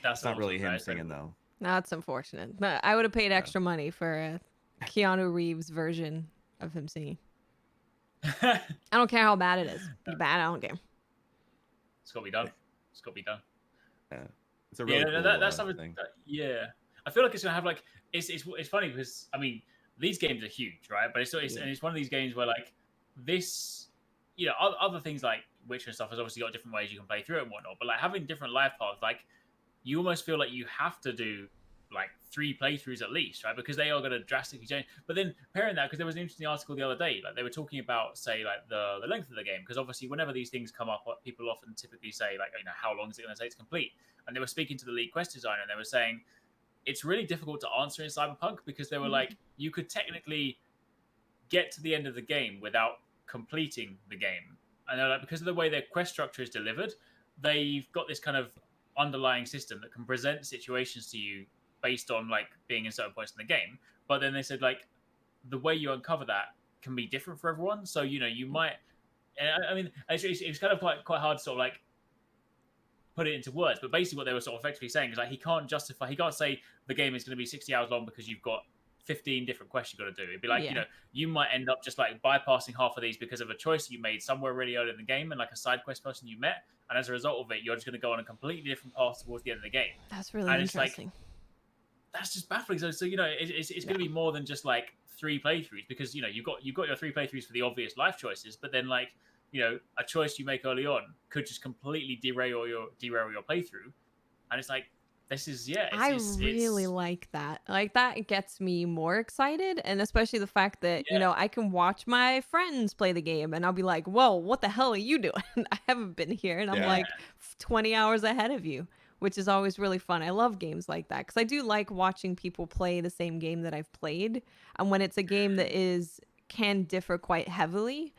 That's It's not really awesome, him right? singing though. That's unfortunate. But I would have paid extra money for a Keanu Reeves version of him singing. I don't care how bad it is. Be bad, I don't care. It's got to be done. It's got to be done. Yeah, it's a really cool that's something. thing. Yeah, I feel like it's gonna have like it's funny because I mean these games are huge, right? But and it's one of these games where like this, you know, other things like Witcher and stuff has obviously got different ways you can play through it and whatnot. But like having different life paths, like you almost feel like you have to do like 3 playthroughs at least, right? Because they are going to drastically change. But then pairing that, because there was an interesting article the other day, like they were talking about, say, like the length of the game, because obviously whenever these things come up, what people often typically say, like, you know, how long is it going to take to complete? And they were speaking to the lead quest designer, and they were saying it's really difficult to answer in Cyberpunk because they were like, you could technically get to the end of the game without completing the game. And they're like, because of the way their quest structure is delivered, they've got this kind of underlying system that can present situations to you based on like being in certain points in the game. But then they said like the way you uncover that can be different for everyone. So, you know, you might, I mean, it's kind of quite hard to sort of like put it into words, but basically what they were sort of effectively saying is like he can't say the game is going to be 60 hours long because you've got 15 different quests you've got to do. It'd be like, you know, you might end up just like bypassing half of these because of a choice you made somewhere really early in the game and like a side quest person you met, and as a result of it, you're just going to go on a completely different path towards the end of the game. That's really interesting. Like, that's just baffling. So you know, it's going to be more than just like 3 playthroughs because you know you've got your 3 playthroughs for the obvious life choices, but then like, you know, a choice you make early on could just completely derail your playthrough, and it's like this is I really like that. Like that gets me more excited, and especially the fact that you know I can watch my friends play the game, and I'll be like, "Whoa, what the hell are you doing? I haven't been here," and I'm like 20 hours ahead of you, which is always really fun. I love games like that because I do like watching people play the same game that I've played, and when it's a game that can differ quite heavily,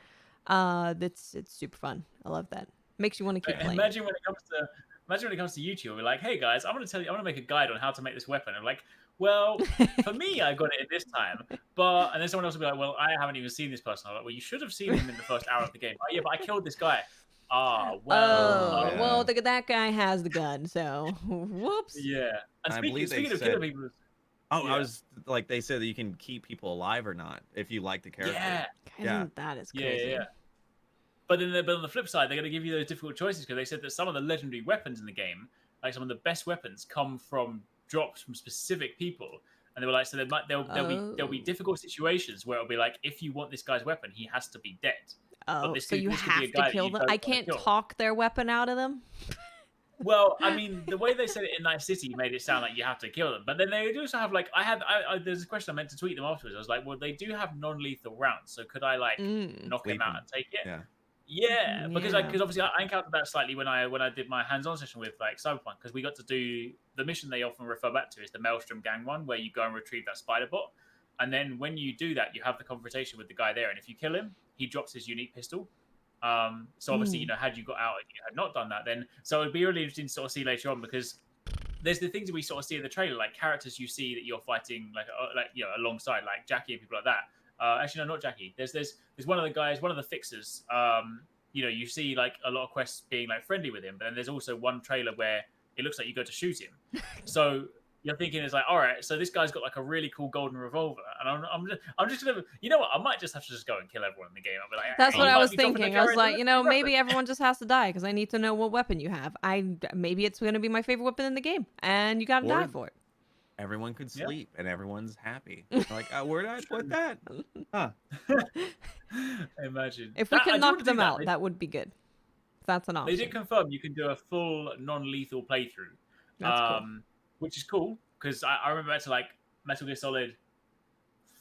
it's super fun. I love that. Makes you want to keep playing. Imagine when it comes to YouTube, we're like, hey guys, I'm going to make a guide on how to make this weapon. I'm like, well, for me, I got it at this time, and then someone else will be like, well, I haven't even seen this person. I'm like, well, you should have seen him in the first hour of the game. Oh yeah, but I killed this guy. Well, that guy has the gun, so whoops. Yeah. And speaking of killing people. Oh, I was like, they said that you can keep people alive or not if you like the character. Yeah. That is crazy. Yeah. But on the flip side, they're going to give you those difficult choices because they said that some of the legendary weapons in the game, like some of the best weapons, come from drops from specific people. And they were like, so there'll be difficult situations where it'll be like, if you want this guy's weapon, he has to be dead. Oh, so you have to kill them? I can't talk their weapon out of them? Well, I mean, the way they said it in Night City made it sound like you have to kill them. But then they also have like, there's a question I meant to tweet them afterwards. I was like, well, they do have non-lethal rounds, so could I like knock him out and take it? Yeah, because obviously I encountered that slightly when I did my hands-on session with like CyberPunk, because we got to do the mission they often refer back to is the Maelstrom Gang one, where you go and retrieve that spider bot. And then when you do that, you have the confrontation with the guy there, and if you kill him, he drops his unique pistol. So obviously, you know, had you got out and you had not done that, then so it'd be really interesting to sort of see later on, because there's the things that we sort of see in the trailer, like characters you see that you're fighting like you know, alongside, like Jackie and people like that. Actually, no, not Jackie. There's one of the guys, one of the fixers. You know, you see like a lot of quests being like friendly with him, but then there's also one trailer where it looks like you go to shoot him. So you're thinking, it's like, all right, so this guy's got like a really cool golden revolver, and I'm just gonna, you know what, I might just have to just go and kill everyone in the game. I'll be like, That's hey, what you I might was be dropping thinking. the I was like, character. you know, maybe everyone just has to die because I need to know what weapon you have. Maybe it's going to be my favorite weapon in the game, and you got to die for it. Everyone could sleep and everyone's happy. Like, where did I put that? Huh. Imagine If we I can do knock wanna do them that. out, that would be good. That's an option. They did confirm you can do a full non-lethal playthrough, That's cool. which is cool, because I remember back to like Metal Gear Solid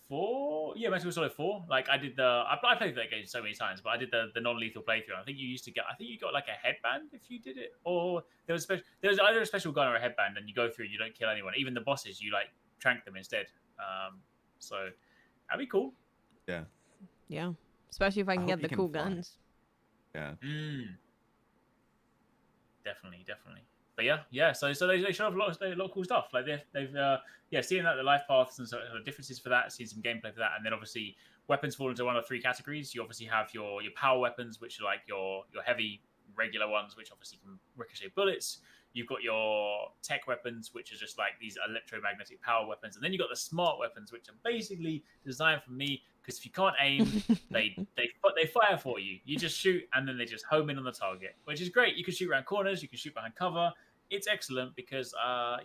4. Yeah, Metal Gear Solid 4. Like I played that game so many times, but I did the non-lethal playthrough. I think you got like a headband if you did it, or there was either a special gun or a headband, and you go through and you don't kill anyone. Even the bosses, you like trank them instead. So that'd be cool. Yeah. Yeah, especially if I can hope get you the can cool fly. guns. Yeah. Definitely. But yeah. So they show off a lot of cool stuff. Like they've seeing that the life paths and sort of differences for that, seeing some gameplay for that, and then obviously weapons fall into one of 3 categories. You obviously have your power weapons, which are like your heavy regular ones, which obviously can ricochet bullets. You've got your tech weapons, which are just like these electromagnetic power weapons, and then you've got the smart weapons, which are basically designed for me, because if you can't aim, they fire for you. You just shoot, and then they just home in on the target, which is great. You can shoot around corners, you can shoot behind cover. It's excellent because I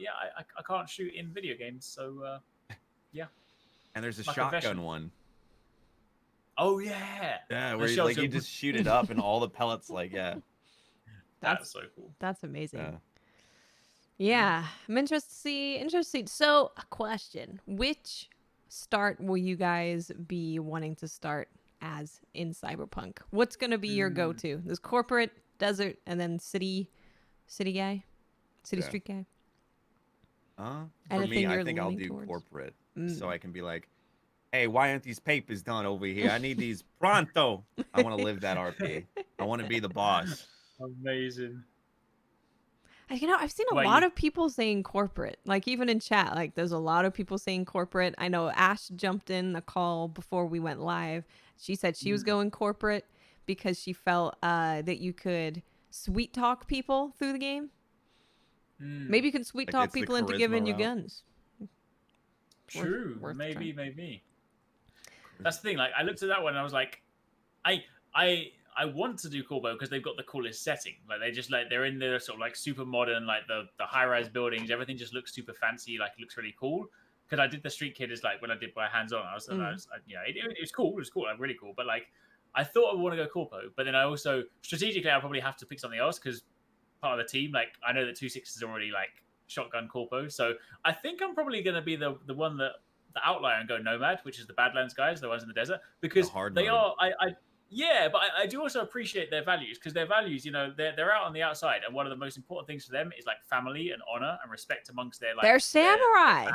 can't shoot in video games, so yeah. And there's a My shotgun confession. one. Oh yeah. Yeah, The where you, shells like you go- just shoot it up and all the pellets, like, yeah. That's so cool. That's amazing. Yeah. Yeah, I'm interested. So, a question: which start will you guys be wanting to start as in Cyberpunk? What's gonna be your go-to? This corporate, desert, and then city guy, city Yeah. street guy. For Anything me, I you're think I'll leaning do towards? corporate, so I can be like, hey, why aren't these papers done over here? I need these pronto. I want to live that RP. I want to be the boss. Amazing. You know, I've seen a Well, lot you- of people saying corporate, like even in chat, like there's a lot of people saying corporate. I know Ash jumped in the call before we went live. She said she was going corporate because she felt that you could sweet talk people through the game. Maybe you can sweet Like, talk it's the people into charisma giving you route. guns. True. worth Maybe. That's the thing. Like I looked at that one and I was like, I want to do Corbo because they've got the coolest setting. Like they just like they're in the sort of like super modern, like the high-rise buildings. Everything just looks super fancy. Like it looks really cool. Because I did the Street Kid is like when I did my hands-on, I was it was cool. It was cool. Like really cool. But like I thought I would want to go Corpo, but then I also strategically I probably have to pick something else because part of the team. Like I know that 2.6 is already like shotgun Corpo, so I think I'm probably going to be the one that the outlier and go Nomad, which is the Badlands guys, the ones in the desert, because hard they mode. are. Yeah, but I do also appreciate their values because their values, you know, they're out on the outside, and one of the most important things for them is like family and honor and respect amongst their like. They're samurai.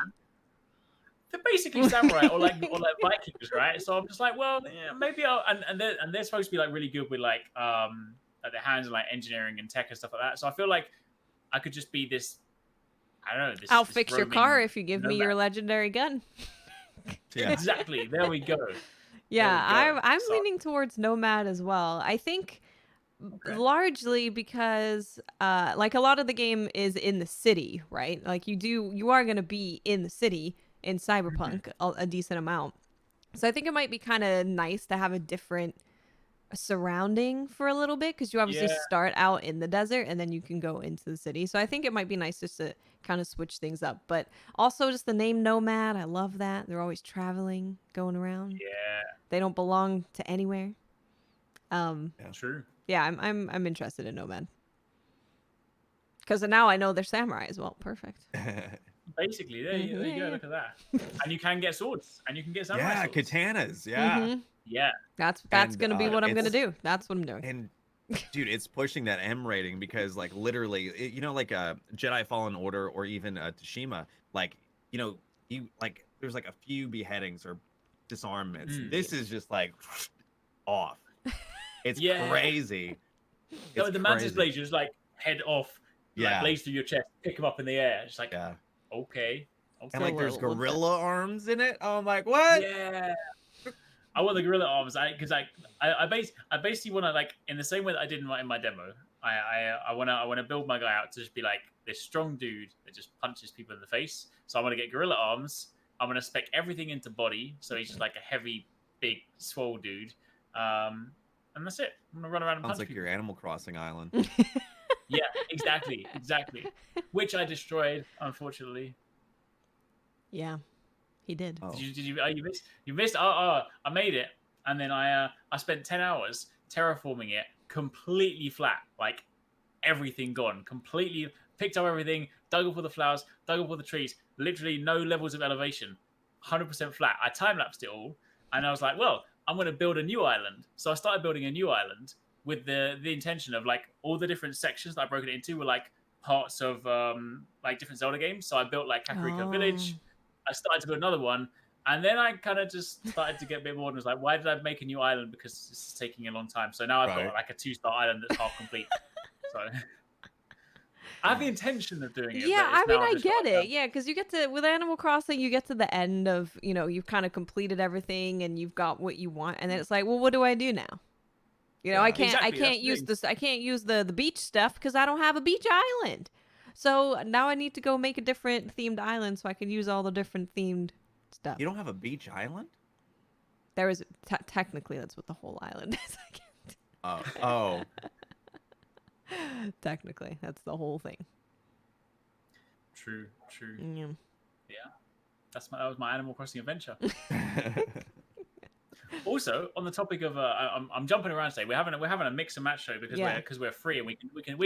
They're basically samurai or like Vikings, right? So I'm just like, well, yeah, maybe I'll and they're supposed to be like really good with like their hands and like engineering and tech and stuff like that. So I feel like I could just be this. I don't know. I'll this fix your roaming car if you give me nomad. your legendary gun. Yeah. Exactly. There we go. Yeah, go. I'm So- leaning towards Nomad as well. I think largely because like a lot of the game is in the city, right? Like you are going to be in the city in Cyberpunk a decent amount. So I think it might be kind of nice to have a different surrounding for a little bit because you obviously Yeah. start out in the desert and then you can go into the city. So I think it might be nice just to kind of switch things up. But also just the name Nomad, I love that. They're always traveling, going around. Yeah. They don't belong to anywhere. True. Yeah, I'm interested in Nomad. Because now I know they're samurai as well. Perfect. Basically, there you go. Look at that. And you can get swords, and you can get samurai Yeah, swords. katanas. Yeah. Mhm. Yeah. That's And, gonna be what I'm gonna it's- do. That's what I'm doing. And dude, it's pushing that M rating because like literally, you know, like Jedi Fallen Order or even Tsushima, like, you know, you like there's like a few beheadings or disarmaments. Mm. This is just like off. It's Yeah. crazy. No, It's the mantis crazy. blades just like head off, like Yeah. blaze through your chest, pick them up in the air. It's like, Yeah. okay. And like there's Well, gorilla arms in it. I'm like, what? Yeah. I want the gorilla arms, because I basically want to, like, in the same way that I did in my demo. I want to build my guy out to just be like this strong dude that just punches people in the face. So I want to get gorilla arms. I'm gonna spec everything into body, so he's just like a heavy, big, swole dude. And that's it. I'm gonna run around and Sounds punch like people. your Animal Crossing island. Yeah, exactly. Which I destroyed, unfortunately. Yeah, he did. Oh. Did you? Oh, you missed. I made it, and then I spent 10 hours terraforming it completely flat, like everything gone, completely picked up everything, dug up all the flowers, dug up all the trees, literally no levels of elevation, 100% flat. I time lapsed it all, and I was like, well, I'm going to build a new island. So I started building a new island with the intention of like all the different sections that I broke it into were like parts of like different Zelda games. So I built like Kakariko Village. I started to build another one, and then I kind of just started to get a bit bored and was like, why did I make a new island? Because this is taking a long time. So now I've got like a 2-star island that's half complete. So I have the intention of doing it. Yeah, but I mean, now I just get like, it. Yeah, because you get to, with Animal Crossing, you get to the end of, you've kind of completed everything and you've got what you want, and then it's like, well, what do I do now? I Yeah. can't, Exactly, I can't use this, I can't use the beach stuff because I don't have a beach island. So now I need to go make a different themed island so I can use all the different themed stuff. You don't have a beach island? There is technically that's what the whole island is. Oh. Technically, that's the whole thing. True. Yeah. That was my Animal Crossing adventure. Also, on the topic of, I'm jumping around today. We're having a mix and match show because we're free and we can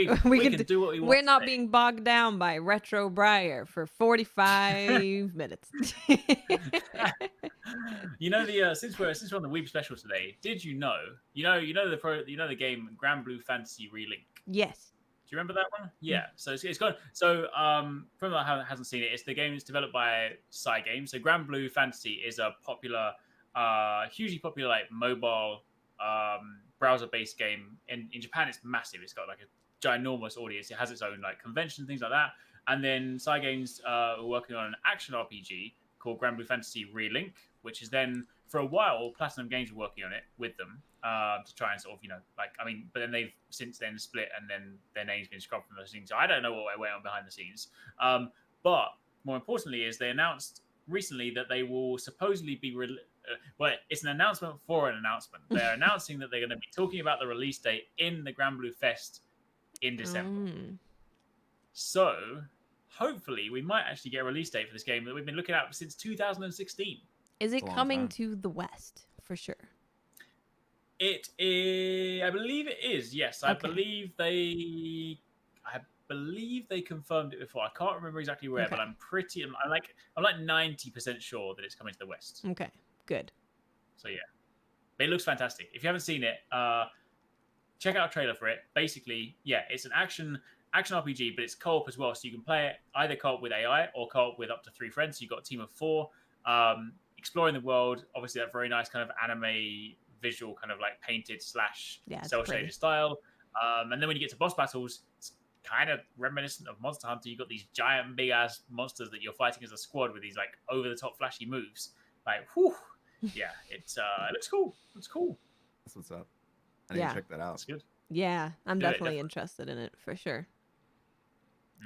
do what we want. We're not today. being bogged down by Retro Briar for 45 minutes. Since we're on the Weeb special today, did you know the game Grand Blue Fantasy Relink? Yes. Do you remember that one? Yeah. So it's gone. So for anyone that hasn't seen it, it's the game that's developed by Cygames. So Grand Blue Fantasy is a popular, hugely popular like mobile browser-based game. In Japan, it's massive. It's got like a ginormous audience. It has its own like convention, things like that. And then Cygames are working on an action RPG called Grand Blue Fantasy Relink, which is then for a while Platinum Games were working on it with them. To try and sort of, but then they've since then split and then their name's been scrubbed from those things. So I don't know what went on behind the scenes. But more importantly is they announced recently that they will supposedly be, it's an announcement for an announcement. They're announcing that they're going to be talking about the release date in the Grand Blue Fest in December. So hopefully we might actually get a release date for this game that we've been looking at since 2016. Is it coming to the West for sure? It is, I believe it is. Yes, I Okay. believe they confirmed it before. I can't remember exactly where, Okay. but I'm like 90% sure that it's coming to the West. Okay, good. So yeah, but it looks fantastic. If you haven't seen it, check out a trailer for it. Basically, yeah, it's an action RPG, but it's co-op as well. So you can play it either co-op with AI or co-op with up to 3 friends. So you've got a team of 4, exploring the world. Obviously, that very nice kind of anime visual, kind of like painted / cell shaded style. And then when you get to boss battles, it's kind of reminiscent of Monster Hunter. You've got these giant, big ass monsters that you're fighting as a squad with these like over the top, flashy moves. Like, whew, yeah, it looks cool. It's cool. That's what's up. I need to check that out. That's good. Yeah, I'm definitely interested in it for sure.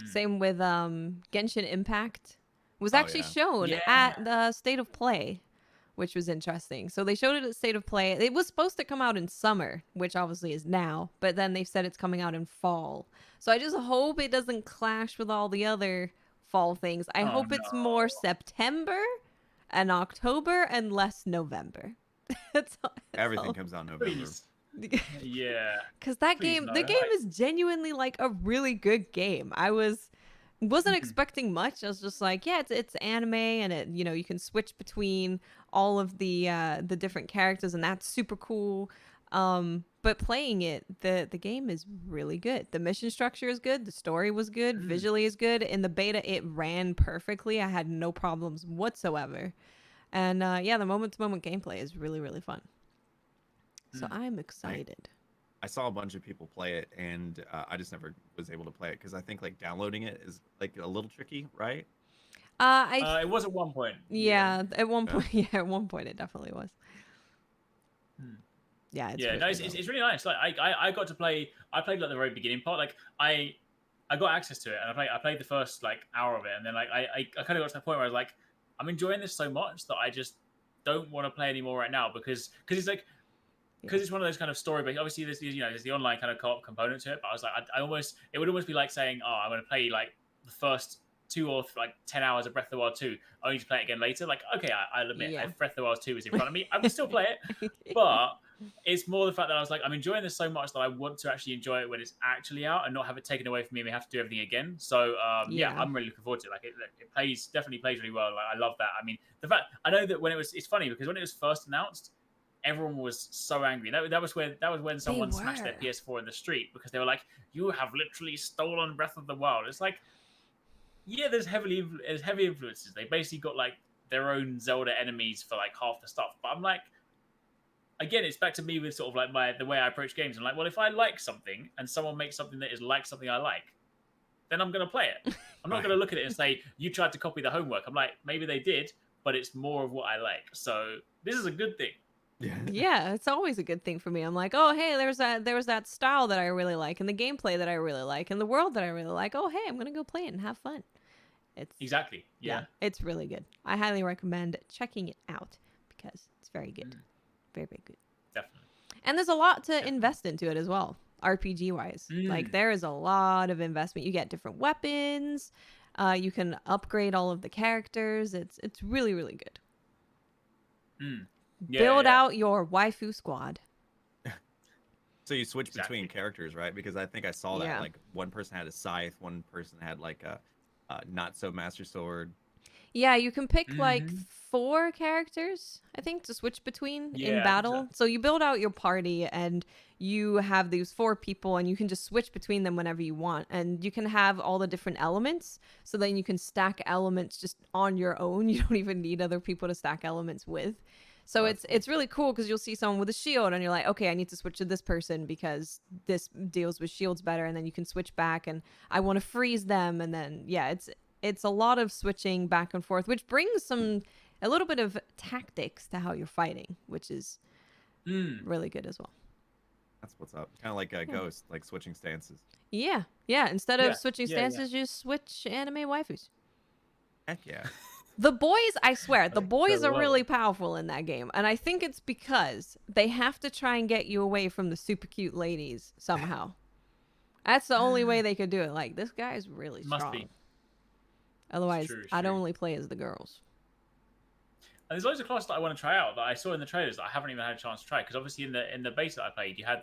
Same with Genshin Impact. Was actually shown at the State of Play, which was interesting. So they showed it at State of Play. It was supposed to come out in summer, which obviously is now, but then they said it's coming out in fall. So I just hope it doesn't clash with all the other fall things. I hope it's more September and October and less November. Everything comes out in November. Please. Yeah. Because the game is genuinely like a really good game. I wasn't expecting much. I was just like, yeah, it's anime, and it you can switch between all of the different characters, and that's super cool. But playing it, the game is really good. The mission structure is good. The story was good. Visually is good. In the beta, it ran perfectly. I had no problems whatsoever. And yeah, the moment-to-moment gameplay is really, really fun. So I'm excited. I saw a bunch of people play it, and I just never was able to play it because I think like downloading it is like a little tricky, right? It was at one point. Yeah, at one point. Yeah, at one point it definitely was. Yeah, yeah, no, it's really nice. Like I got to play. I played like the very beginning part. Like I got access to it, and I played the first like hour of it, and then like I kind of got to the point where I was like, I'm enjoying this so much that I just don't want to play anymore right now because it's like because it's one of those kind of story based. Obviously, there's the online kind of co-op component to it. But I was like, it would almost be like saying, oh, I'm going to play like the first 2 or like 10 hours of Breath of the Wild 2, only to play it again later. Like, okay, I'll admit, if Breath of the Wild 2 is in front of me, I can still play it. But it's more the fact that I was like, I'm enjoying this so much that I want to actually enjoy it when it's actually out and not have it taken away from me and we have to do everything again. So, yeah, I'm really looking forward to it. Like, it definitely plays really well. Like, I love that. I mean, I know that it's funny because when it was first announced, everyone was so angry. That was when someone smashed their PS4 in the street because they were like, "You have literally stolen Breath of the Wild." It's like, yeah, there's heavy influences. They basically got like their own Zelda enemies for like half the stuff. But I'm like, again, it's back to me with sort of like the way I approach games. I'm like, well, if I like something and someone makes something that is like something I like, then I'm gonna play it. I'm not gonna look at it and say you tried to copy the homework. I'm like, maybe they did, but it's more of what I like. So this is a good thing. Yeah, it's always a good thing for me. I'm like, oh, hey, there was that style that I really like, and the gameplay that I really like, and the world that I really like. Oh, hey, I'm gonna go play it and have fun. It's exactly, yeah, it's really good. I highly recommend checking it out because it's very good, very, very good. Definitely. And there's a lot to invest into it as well, RPG wise. Like there is a lot of investment. You get different weapons. You can upgrade all of the characters. It's really, really good. Build out your waifu squad. So you switch between characters, right? Because I think I saw that like one person had a scythe, one person had like a not so master sword. Yeah, you can pick like 4 characters, I think, to switch between in battle. So you build out your party and you have these 4 people and you can just switch between them whenever you want. And you can have all the different elements. So then you can stack elements just on your own. You don't even need other people to stack elements with. So it's really cool because you'll see someone with a shield and you're like, okay, I need to switch to this person because this deals with shields better. And then you can switch back and I want to freeze them. And then, yeah, it's a lot of switching back and forth, which brings a little bit of tactics to how you're fighting, which is really good as well. That's what's up. Kind of like a Ghost, like switching stances. Yeah. Instead of switching stances, you switch anime waifus. Heck yeah. The boys, I swear, the boys are really powerful in that game. And I think it's because they have to try and get you away from the super cute ladies somehow. That's the only way they could do it. Like, this guy's really strong. Must be. Otherwise, I'd only play as the girls. And there's loads of classes that I want to try out that I saw in the trailers that I haven't even had a chance to try. Because obviously in the base that I played, you had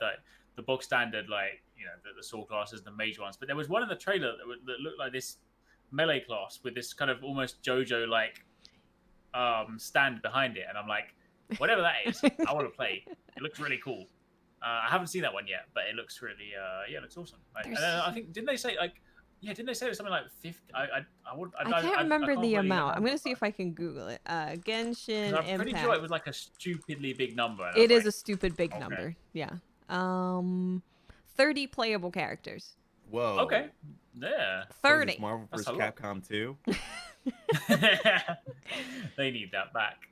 the bog standard, like, you know, the sword classes, the mage ones. But there was one in the trailer that looked like this melee class with this kind of almost JoJo like stand behind it, and I'm like, whatever that is, I want to play. It looks really cool. I haven't seen that one yet, but it looks really it looks awesome. Like, and I think didn't they say it was something like 50? I can't remember the amount. I'm gonna see if I can Google it. Genshin Impact. I'm pretty sure it was like a stupidly big number. It is a stupid big number. Yeah. 30 playable characters. Whoa. Okay. Yeah. 30. Marvel vs. Capcom 2. They need that back.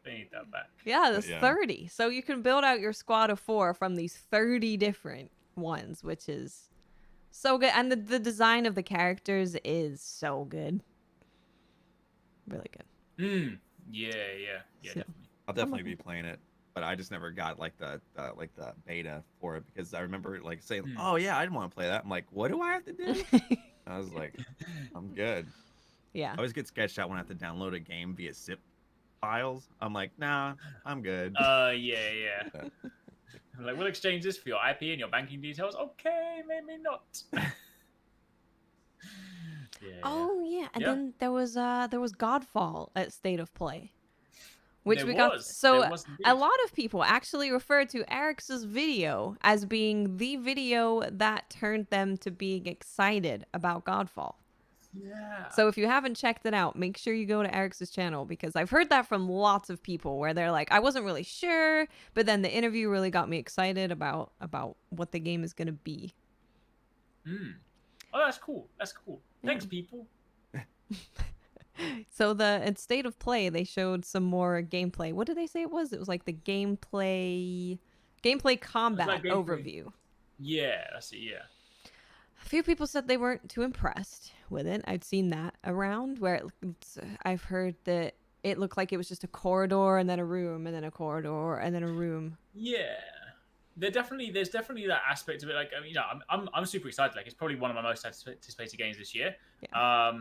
Yeah, there's 30. So you can build out your squad of 4 from these 30 different ones, which is so good. And the design of the characters is so good. Really good. Yeah, definitely. I'll definitely be playing it. But I just never got like the beta for it because I remember like saying, "Oh yeah, I didn't want to play that." I'm like, "What do I have to do?" I was like, "I'm good." Yeah. I always get sketched out when I have to download a game via zip files. I'm like, "Nah, I'm good." Yeah. I'm like, we'll exchange this for your IP and your banking details. Okay, maybe not. Oh yeah, and then there was Godfall at State of Play, which There we got. was. So There was a indeed. lot of people actually refer to Eric's video as being the video that turned them to being excited about Godfall. Yeah. So if you haven't checked it out, make sure you go to Eric's channel, because I've heard that from lots of people where they're like, I wasn't really sure, but then the interview really got me excited about what the game is going to be. Oh, that's cool. That's cool. Yeah. Thanks, people. So in State of Play, they showed some more gameplay. What did they say it was? It was like the gameplay combat like gameplay. overview. Yeah, that's it. Yeah. A few people said they weren't too impressed with it. I'd seen that around where I've heard that it looked like it was just a corridor and then a room and then a corridor and then a room. Yeah. There's definitely that aspect of it. Like, I mean, I'm super excited. Like, it's probably one of my most anticipated games this year. Yeah.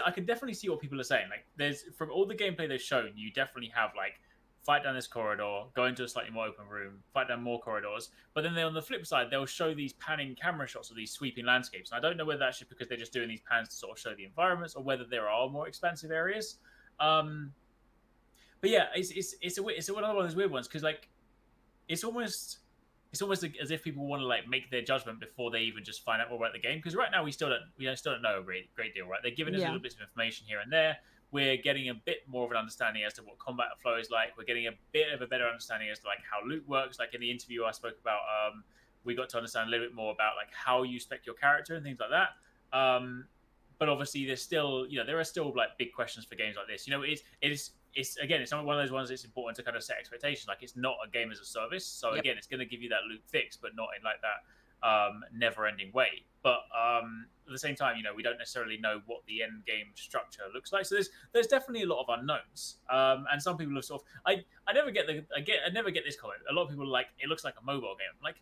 I can definitely see what people are saying. Like, there's from all the gameplay they've shown, you definitely have like fight down this corridor, go into a slightly more open room, fight down more corridors. But then on the flip side, they'll show these panning camera shots of these sweeping landscapes. And I don't know whether that's just because they're just doing these pans to sort of show the environments, or whether there are more expansive areas. But yeah, it's another one of those weird ones, because like it's almost as if people want to like make their judgment before they even just find out more about the game. Because right now we still don't know a great deal, right? They're giving us little bits of information here and there. We're getting a bit more of an understanding as to what combat flow is like. We're getting a bit of a better understanding as to like how loot works. Like in the interview I spoke about, we got to understand a little bit more about like how you spec your character and things like that. But obviously there's still, there are still like big questions for games like this. It's again, it's not one of those ones that's important to kind of set expectations. Like, it's not a game as a service. So again, it's going to give you that loot fix, but not in like that never-ending way. But at the same time, we don't necessarily know what the end game structure looks like. So there's definitely a lot of unknowns. And some people have sort of I never get this comment. A lot of people are like, it looks like a mobile game. I'm like,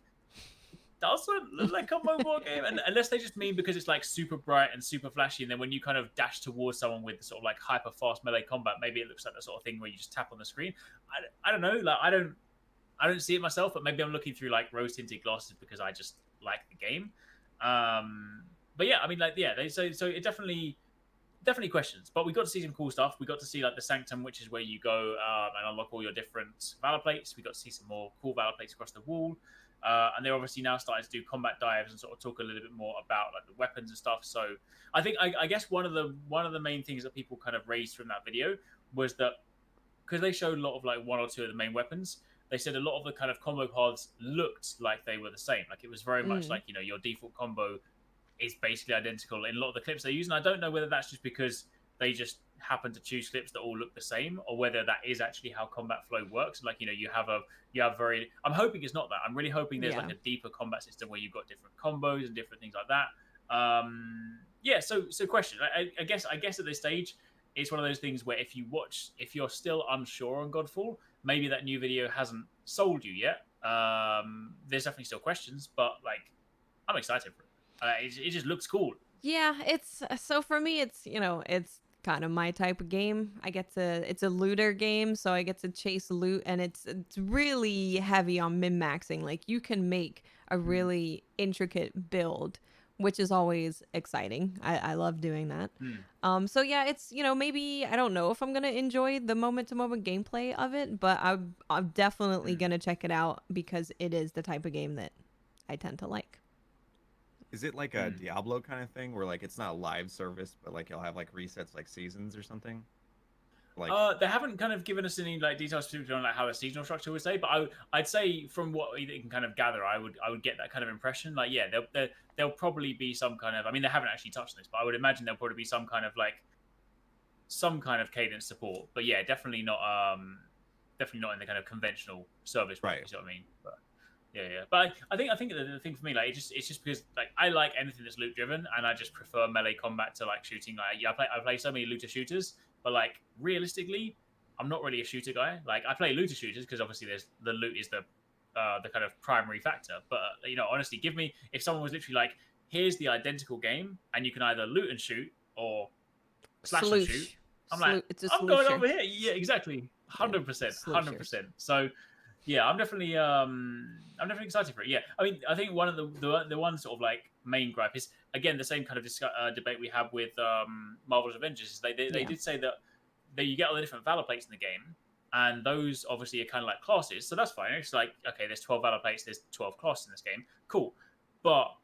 does it look like a mobile game? And unless they just mean because it's like super bright and super flashy, and then when you kind of dash towards someone with sort of like hyper fast melee combat, maybe it looks like the sort of thing where you just tap on the screen. I don't know. Like, I don't see it myself, but maybe I'm looking through like rose tinted glasses because I just like the game. But yeah, I mean, like, yeah, so it definitely questions, but we got to see some cool stuff. We got to see like the Sanctum, which is where you go and unlock all your different valor plates. We got to see some more cool valor plates across the wall. And they're obviously now starting to do combat dives and sort of talk a little bit more about like the weapons and stuff. So I think I guess one of the main things that people kind of raised from that video was that because they showed a lot of like one or two of the main weapons, they said a lot of the kind of combo paths looked like they were the same. Like, it was very much like, your default combo is basically identical in a lot of the clips they use. And I don't know whether that's just because they just happen to choose clips that all look the same, or whether that is actually how combat flow works. Like, you have very, I'm hoping it's not that. I'm really hoping there's like a deeper combat system where you've got different combos and different things like that. So question, I guess at this stage, it's one of those things where if you're still unsure on Godfall, maybe that new video hasn't sold you yet. There's definitely still questions, but like, I'm excited for it. It just looks cool. Yeah, it's so for me, it's it's kind of my type of game. It's a looter game, so I get to chase loot, and it's really heavy on min-maxing. Like, you can make a really intricate build, which is always exciting. I love doing that. So yeah, it's maybe I don't know if I'm gonna enjoy the moment-to-moment gameplay of it, but I'm definitely gonna check it out because it is the type of game that I tend to like. Is it like a Diablo kind of thing where like it's not a live service, but like you'll have like resets like seasons or something? Like they haven't kind of given us any like details specifically on like how a seasonal structure would say, but I'd say from what you can kind of gather, I would get that kind of impression. Like, yeah, there'll probably be some kind of, I mean, they haven't actually touched on this, but I would imagine there'll probably be some kind of cadence support. But yeah, definitely not in the kind of conventional service, right? You know what I mean? But yeah. But I think the thing for me, like, it's just because like I like anything that's loot driven, and I just prefer melee combat to like shooting. Like, yeah, I play so many looter shooters, but like realistically, I'm not really a shooter guy. Like, I play looter shooters because obviously the loot is the kind of primary factor. But honestly, if someone was literally like, here's the identical game, and you can either loot and shoot or slash and shoot, I'm like, I'm going over here. Yeah, exactly, 100%, 100%. So. Yeah, I'm definitely excited for it. Yeah, I mean, I think one of the one sort of like main gripe is again the same kind of debate we have with Marvel's Avengers. Is they did say that you get all the different valor plates in the game, and those obviously are kind of like classes, so that's fine. It's like, okay, there's 12 valor plates, there's 12 classes in this game, cool, but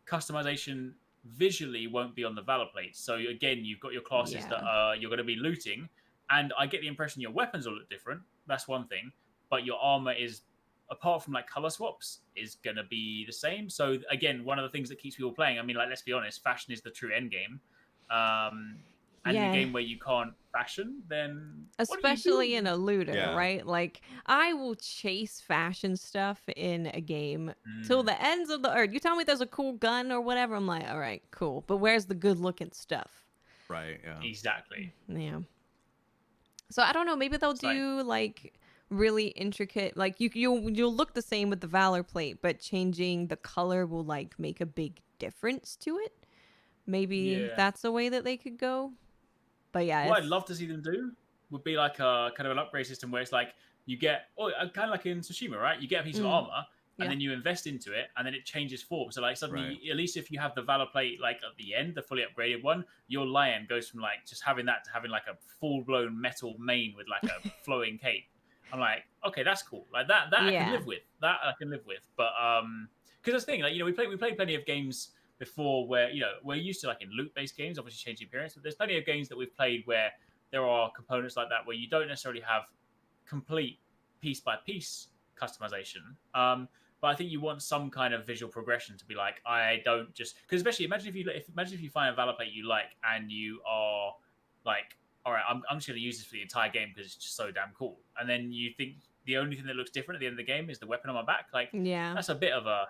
customization visually won't be on the valor plates. So again, you've got your classes that you're going to be looting, and I get the impression your weapons will look different. That's one thing, but your armor is, apart from like color swaps, is going to be the same. So again, one of the things that keeps people playing, I mean, like, let's be honest, fashion is the true end game. And in a game where you can't fashion, then especially in a looter, Yeah. right? Like, I will chase fashion stuff in a game till the ends of the earth. You tell me there's a cool gun or whatever, I'm like, all right, cool. But where's the good looking stuff? Right. Yeah. Exactly. Yeah. So I don't know. Maybe they'll do like really intricate. Like you'll look the same with the Valor plate, but changing the color will like make a big difference to it. Maybe that's a way that they could go. But yeah, what I'd love to see them do would be like a kind of an upgrade system where it's like you get, kind of like in Tsushima, right? You get a piece of armor, and then you invest into it, and then it changes form. So like suddenly, at least if you have the Valor plate like at the end, the fully upgraded one, your Lion goes from like just having that to having like a full blown metal mane with like a flowing cape. I'm like, okay, that's cool. Like that I can live with. That I can live with. But because that's the thing, like, you know, we played plenty of games before where, you know, we're used to like in loot based games, obviously changing appearance, but there's plenty of games that we've played where there are components like that where you don't necessarily have complete piece by piece customization. But I think you want some kind of visual progression to be like, I don't just, because especially imagine if you find a Valor plate you like and you are like, all right, I'm just going to use this for the entire game because it's just so damn cool, and then you think the only thing that looks different at the end of the game is the weapon on my back, like, that's a bit of a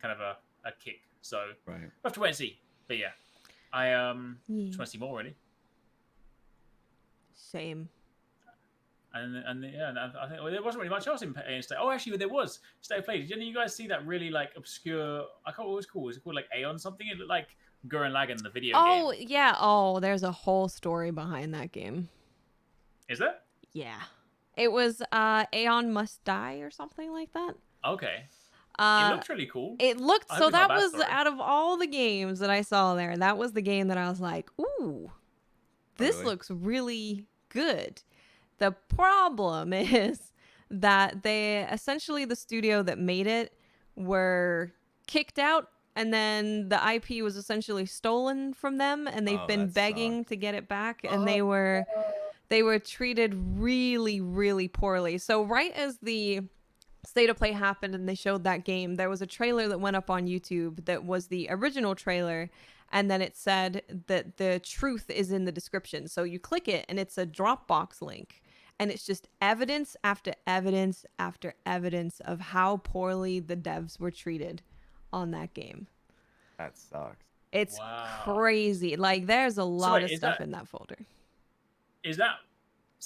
kind of a kick. So we'll have to wait and see. But yeah, I just want to see more, really. Same. And I think there wasn't really much else in State. Oh, actually, there was State of Play. Did any of you guys see that really like obscure? I can't remember what it was called. Was it called like Aeon something? It looked like Gurren Lagann, the video game. Oh yeah. Oh, there's a whole story behind that game. Is there? Yeah. It was Aeon Must Die or something like that. Okay. It looked really cool. It looked, so that was out of all the games that I saw there, that was the game that I was like, ooh, this looks really good. The problem is that they essentially, the studio that made it, were kicked out, and then the IP was essentially stolen from them, and they've been begging to get it back, and they were treated really, really poorly. So right as the State of Play happened and they showed that game, there was a trailer that went up on YouTube that was the original trailer, and then it said that the truth is in the description. So you click it and it's a Dropbox link, and it's just evidence after evidence after evidence of how poorly the devs were treated on that game. That sucks. It's crazy. Like, there's a lot of stuff in that folder. Is that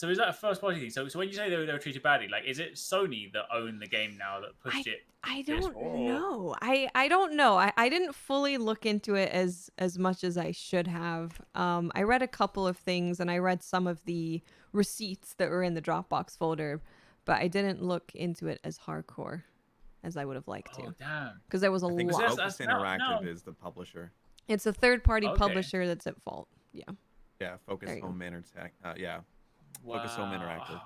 a first party thing? So when you say they were treated badly, like, is it Sony that own the game now that pushed it? I don't know. I don't know. I didn't fully look into it as much as I should have. I read a couple of things, and I read some of the receipts that were in the Dropbox folder, but I didn't look into it as hardcore as I would have liked to. Oh, damn. Because there was a lot. Focus Interactive is the publisher. It's a third-party publisher that's at fault. Yeah. Yeah, Focus Home Interactive. Focus Home Interactive.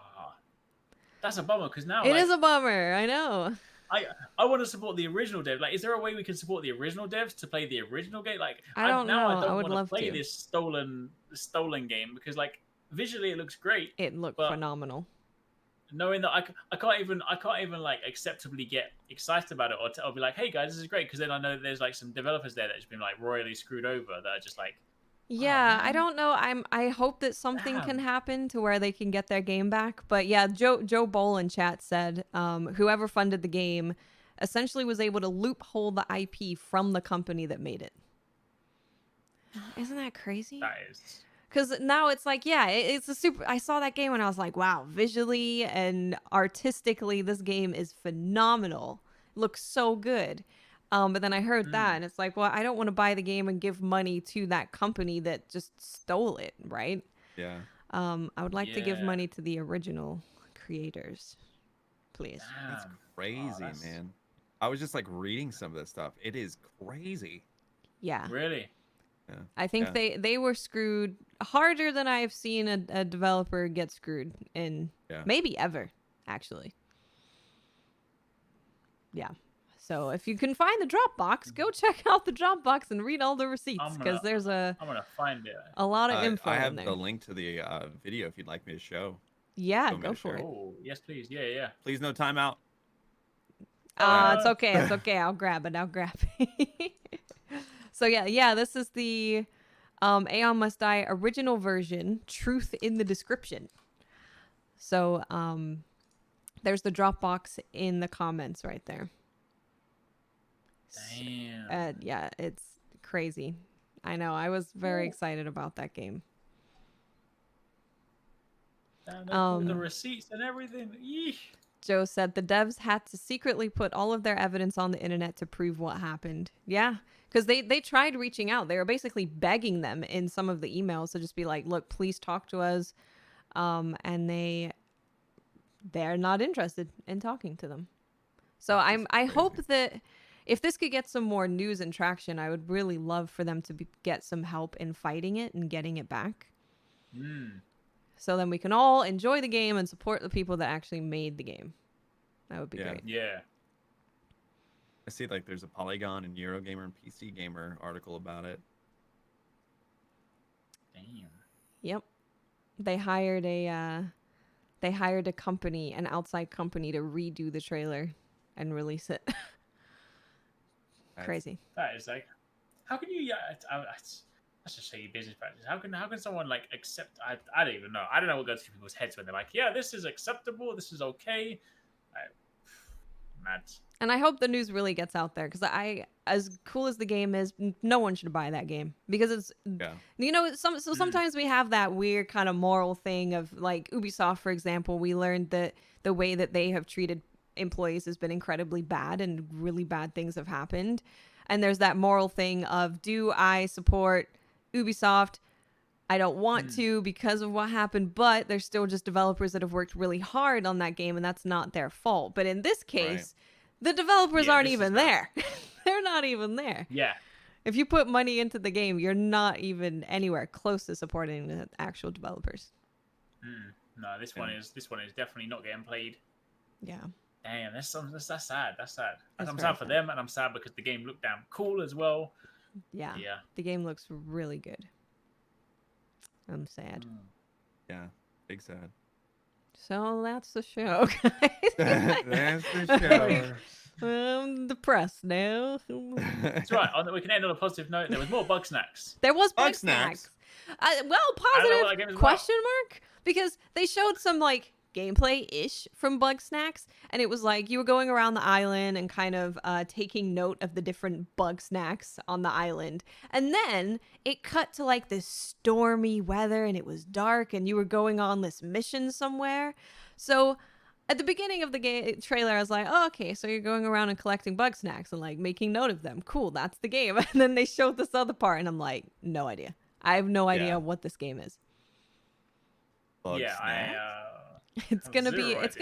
That's a bummer, because now it is a bummer. I know. I want to support the original dev. Like, is there a way we can support the original devs to play the original game? Like, I don't know. I would want love to play to. this stolen game because, like, visually it looks great. It looked phenomenal. Knowing that I can't even like acceptably get excited about it, or be like, hey guys, this is great, because then I know there's like some developers there that's been like royally screwed over that are just like. Yeah, I don't know. I hope that something can happen to where they can get their game back. But yeah, Joe Boll in chat said whoever funded the game essentially was able to loophole the IP from the company that made it. Isn't that crazy? That is. Because now it's like, yeah, it's a super. I saw that game and I was like, wow, visually and artistically, this game is phenomenal. It looks so good. But then I heard that, and it's like, well, I don't want to buy the game and give money to that company that just stole it, right? Yeah. I would like to give money to the original creators, please. That's crazy, man. I was just like reading some of this stuff. It is crazy. Yeah. Really? Yeah. I think they were screwed harder than I have seen a developer get screwed in maybe ever, actually. Yeah. So if you can find the Dropbox, go check out the Dropbox and read all the receipts, because there's I'm gonna find it. a lot of info I in have there. the link to the video if you'd like me to show. Yeah, go for it. Oh, yes, please. Yeah. Please, no timeout. It's okay. It's okay. I'll grab it. So yeah. This is the Aeon Must Die original version. Truth in the description. So there's the Dropbox in the comments right there. Damn. Yeah, it's crazy. I know. I was very excited about that game. The receipts and everything. Yeesh. Joe said the devs had to secretly put all of their evidence on the internet to prove what happened. Yeah, because they tried reaching out. They were basically begging them in some of the emails to just be like, look, please talk to us. And they're not interested in talking to them. So I hope that if this could get some more news and traction, I would really love for them to get some help in fighting it and getting it back. So then we can all enjoy the game and support the people that actually made the game. That would be great. Yeah. I see like there's a Polygon and Eurogamer and PC Gamer article about it. Damn. Yep. They hired a company, an outside company, to redo the trailer and release it. Crazy. That is like, how can you? Let's just say your business practice. How can someone like accept? I don't even know. I don't know what goes through people's heads when they're like, yeah, this is acceptable. This is okay. Mad. And I hope the news really gets out there, because as cool as the game is, no one should buy that game, because it's, you know, sometimes we have that weird kind of moral thing of like Ubisoft, for example. We learned that the way that they have treated employees has been incredibly bad, and really bad things have happened. And there's that moral thing of, do I support Ubisoft? I don't want to because of what happened, but they're still just developers that have worked really hard on that game, and that's not their fault. But in this case, the developers aren't even there. They're not even there. Yeah. If you put money into the game, you're not even anywhere close to supporting the actual developers. No, this one is definitely not getting played. Yeah. Damn, that's sad. That's sad. I'm sad for them, and I'm sad because the game looked damn cool as well. Yeah. The game looks really good. I'm sad. Yeah, big sad. So that's the show, guys. That's the show. I'm depressed now. That's right. We can end on a positive note. There was more bug snacks. There was bug snacks. Positive question mark? Because they showed some like gameplay-ish from bug snacks, and it was like you were going around the island and kind of taking note of the different bug snacks on the island, and then it cut to like this stormy weather, and it was dark, and you were going on this mission somewhere. So at the beginning of the trailer, I was like, oh, okay, so you're going around and collecting bug snacks and like making note of them. Cool, that's the game. And then they showed this other part, and I'm like, no idea. I have no idea what this game is. Bug snacks? It's gonna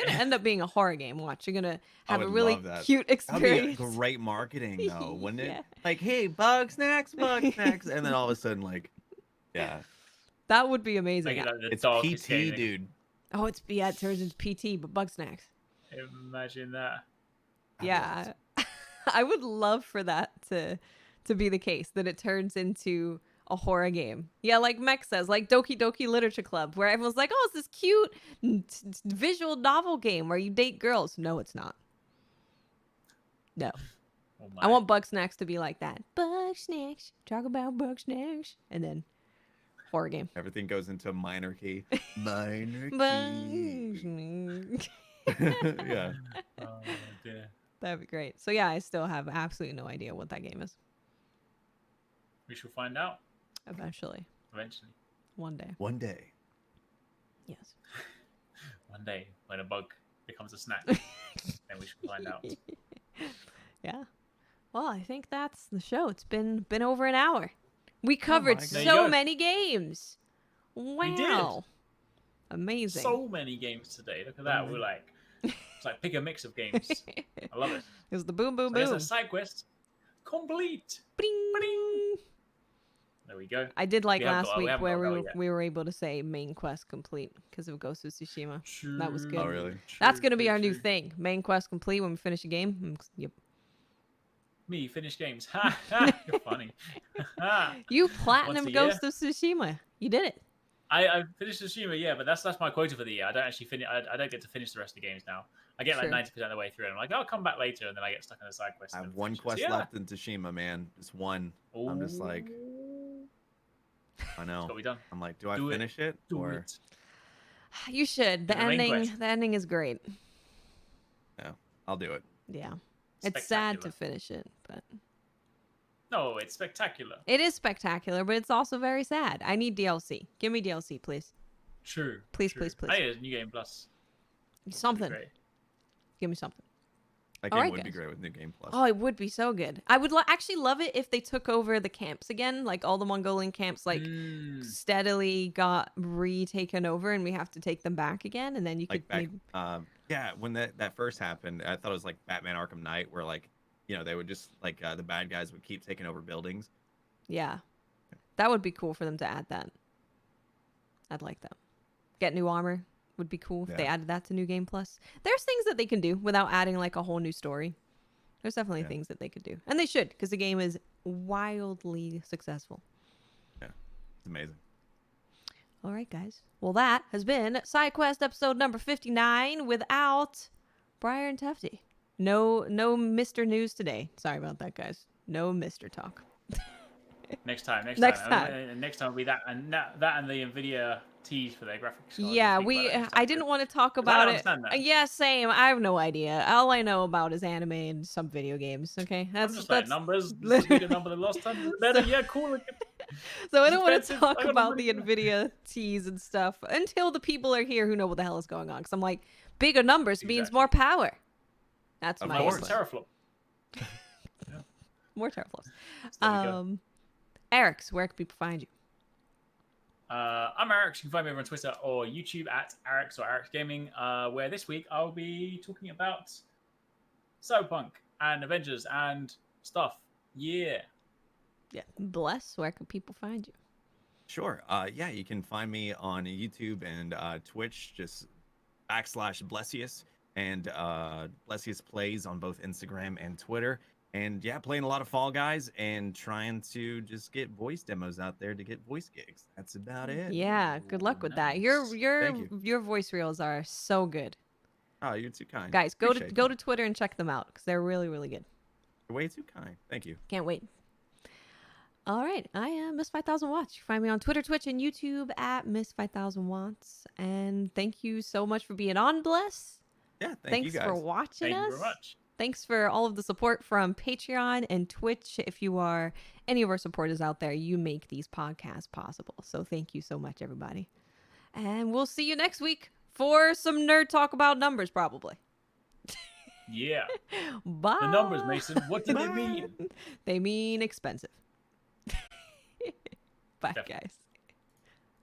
end up being a horror game. Watch, you're gonna have a really cute experience. That'd be great marketing, though, wouldn't it? Like, hey, bug snacks, and then all of a sudden, like, that would be amazing. Like, it's PT, dude. Oh, it turns into PT, but bug snacks. Imagine that. Yeah, I would love for that to be the case, that it turns into a horror game. Yeah, like Mech says, like Doki Doki Literature Club, where everyone's like, oh, it's this cute visual novel game where you date girls. No, it's not. No. Oh I want bug snacks to be like that. Bug snacks. Talk about bug snacks. And then horror game. Everything goes into minor key. Minor key. Yeah. Oh, dear. That'd be great. So yeah, I still have absolutely no idea what that game is. We shall find out. Eventually. One day. Yes. One day, when a bug becomes a snack, then we should find out. Yeah. Well, I think that's the show. It's been over an hour. We covered so many games. Wow. We did. Amazing. So many games today. Look at that. We're like, it's like pick a mix of games. I love it. It was the boom, boom, So boom. it's a side quest complete. Bing. Bing. There we go. I did like We haven't last got- we week haven't where got that yet. we were able to say main quest complete because of Ghost of Tsushima. That was good. Oh, really? That's gonna be our new thing. Main quest complete when we finish a game. Yep. Me finish games. Ha ha. You're funny. You platinum Once a Ghost of Tsushima. You did it. I finished Tsushima, yeah, but that's my quota for the year. I don't actually finish. I don't get to finish the rest of the games now. I get like Sure. 90% of the way through, and I'm like, I'll come back later, and then I get stuck on the side quest. I and have one finish it. quest So, yeah. left in Tsushima, man. Just one. I'm just like, I know. It's got to be done. I'm like, do I Do it. finish it? Do Or it. You should. The Do the main ending. quest. The ending is great. I'll do it. Yeah. It's sad to Spectacular. finish it, but No, it's spectacular. it is spectacular. But it's also very sad. I need DLC. Give me DLC, please. True. Please, true. please, please. Hey, it's New Game Plus. Something. Great. Give me something. That All game right, would be guys. great with New Game Plus. Oh, it would be so good. I would actually love it if they took over the camps again, like all the Mongolian camps, like steadily got retaken over, and we have to take them back again, and then you Like could. back, Maybe... yeah, when that first happened, I thought it was like Batman Arkham Knight, where like, they would just like the bad guys would keep taking over buildings. Yeah, that would be cool for them to add that. I'd like that. Get new armor would be cool if they Yeah. added that to New Game Plus. There's things that they can do without adding like a whole new story. There's definitely Yeah. things that they could do, and they should, because the game is wildly successful. It's amazing. All right, guys. Well, that has been SideQuest episode number 59 without Briar and Tefty. No Mr. News today. Sorry about that, guys. No Mr. Talk. Next time. Next Next time. time. Next time will be that and the Nvidia tease for their graphics card. Yeah, We'll speak about that next I time. didn't want to talk 'Cause I about don't it. understand that. Yeah, same. I have no idea. All I know about is anime and some video games. Okay, I'm that's just like numbers. This is a bigger number than last time. Better, yeah, cool. So I don't want to expensive. talk I got about the money. Nvidia tease and stuff until the people are here who know what the hell is going on. Because I'm like, bigger numbers means more power. That's Of my course. input. Teraflop. More teraflops. There we go. Eric's, where can people find you? I'm Arix. You can find me over on Twitter or YouTube at Arix or Arix Gaming. Where this week I'll be talking about CyberPunk and Avengers and stuff. Yeah. Yeah. Bless, where can people find you? Sure. Yeah, you can find me on YouTube and Twitch, just /BLESSIOUS, and BLESSIOUS plays on both Instagram and Twitter. And yeah, playing a lot of Fall Guys and trying to just get voice demos out there to get voice gigs. That's about it. Yeah, good luck with that. Nice. Thank Your voice reels are so good. Oh, you're too kind. Guys, go Appreciate to that. Twitter and check them out because they're really, really good. You're way too kind. Thank you. Can't wait. All right, I am Miss 5000 Watts. You can find me on Twitter, Twitch, and YouTube at Miss 5000 Watts. And thank you so much for being on, Bless. Yeah, Thanks you guys. for watching Thank us. you very much. Thanks for all of the support from Patreon and Twitch. If you are any of our supporters out there, you make these podcasts possible. So thank you so much, everybody. And we'll see you next week for some nerd talk about numbers, probably. Yeah. Bye. The numbers, Mason. What did they mean? They mean expensive. Bye, Definitely. guys.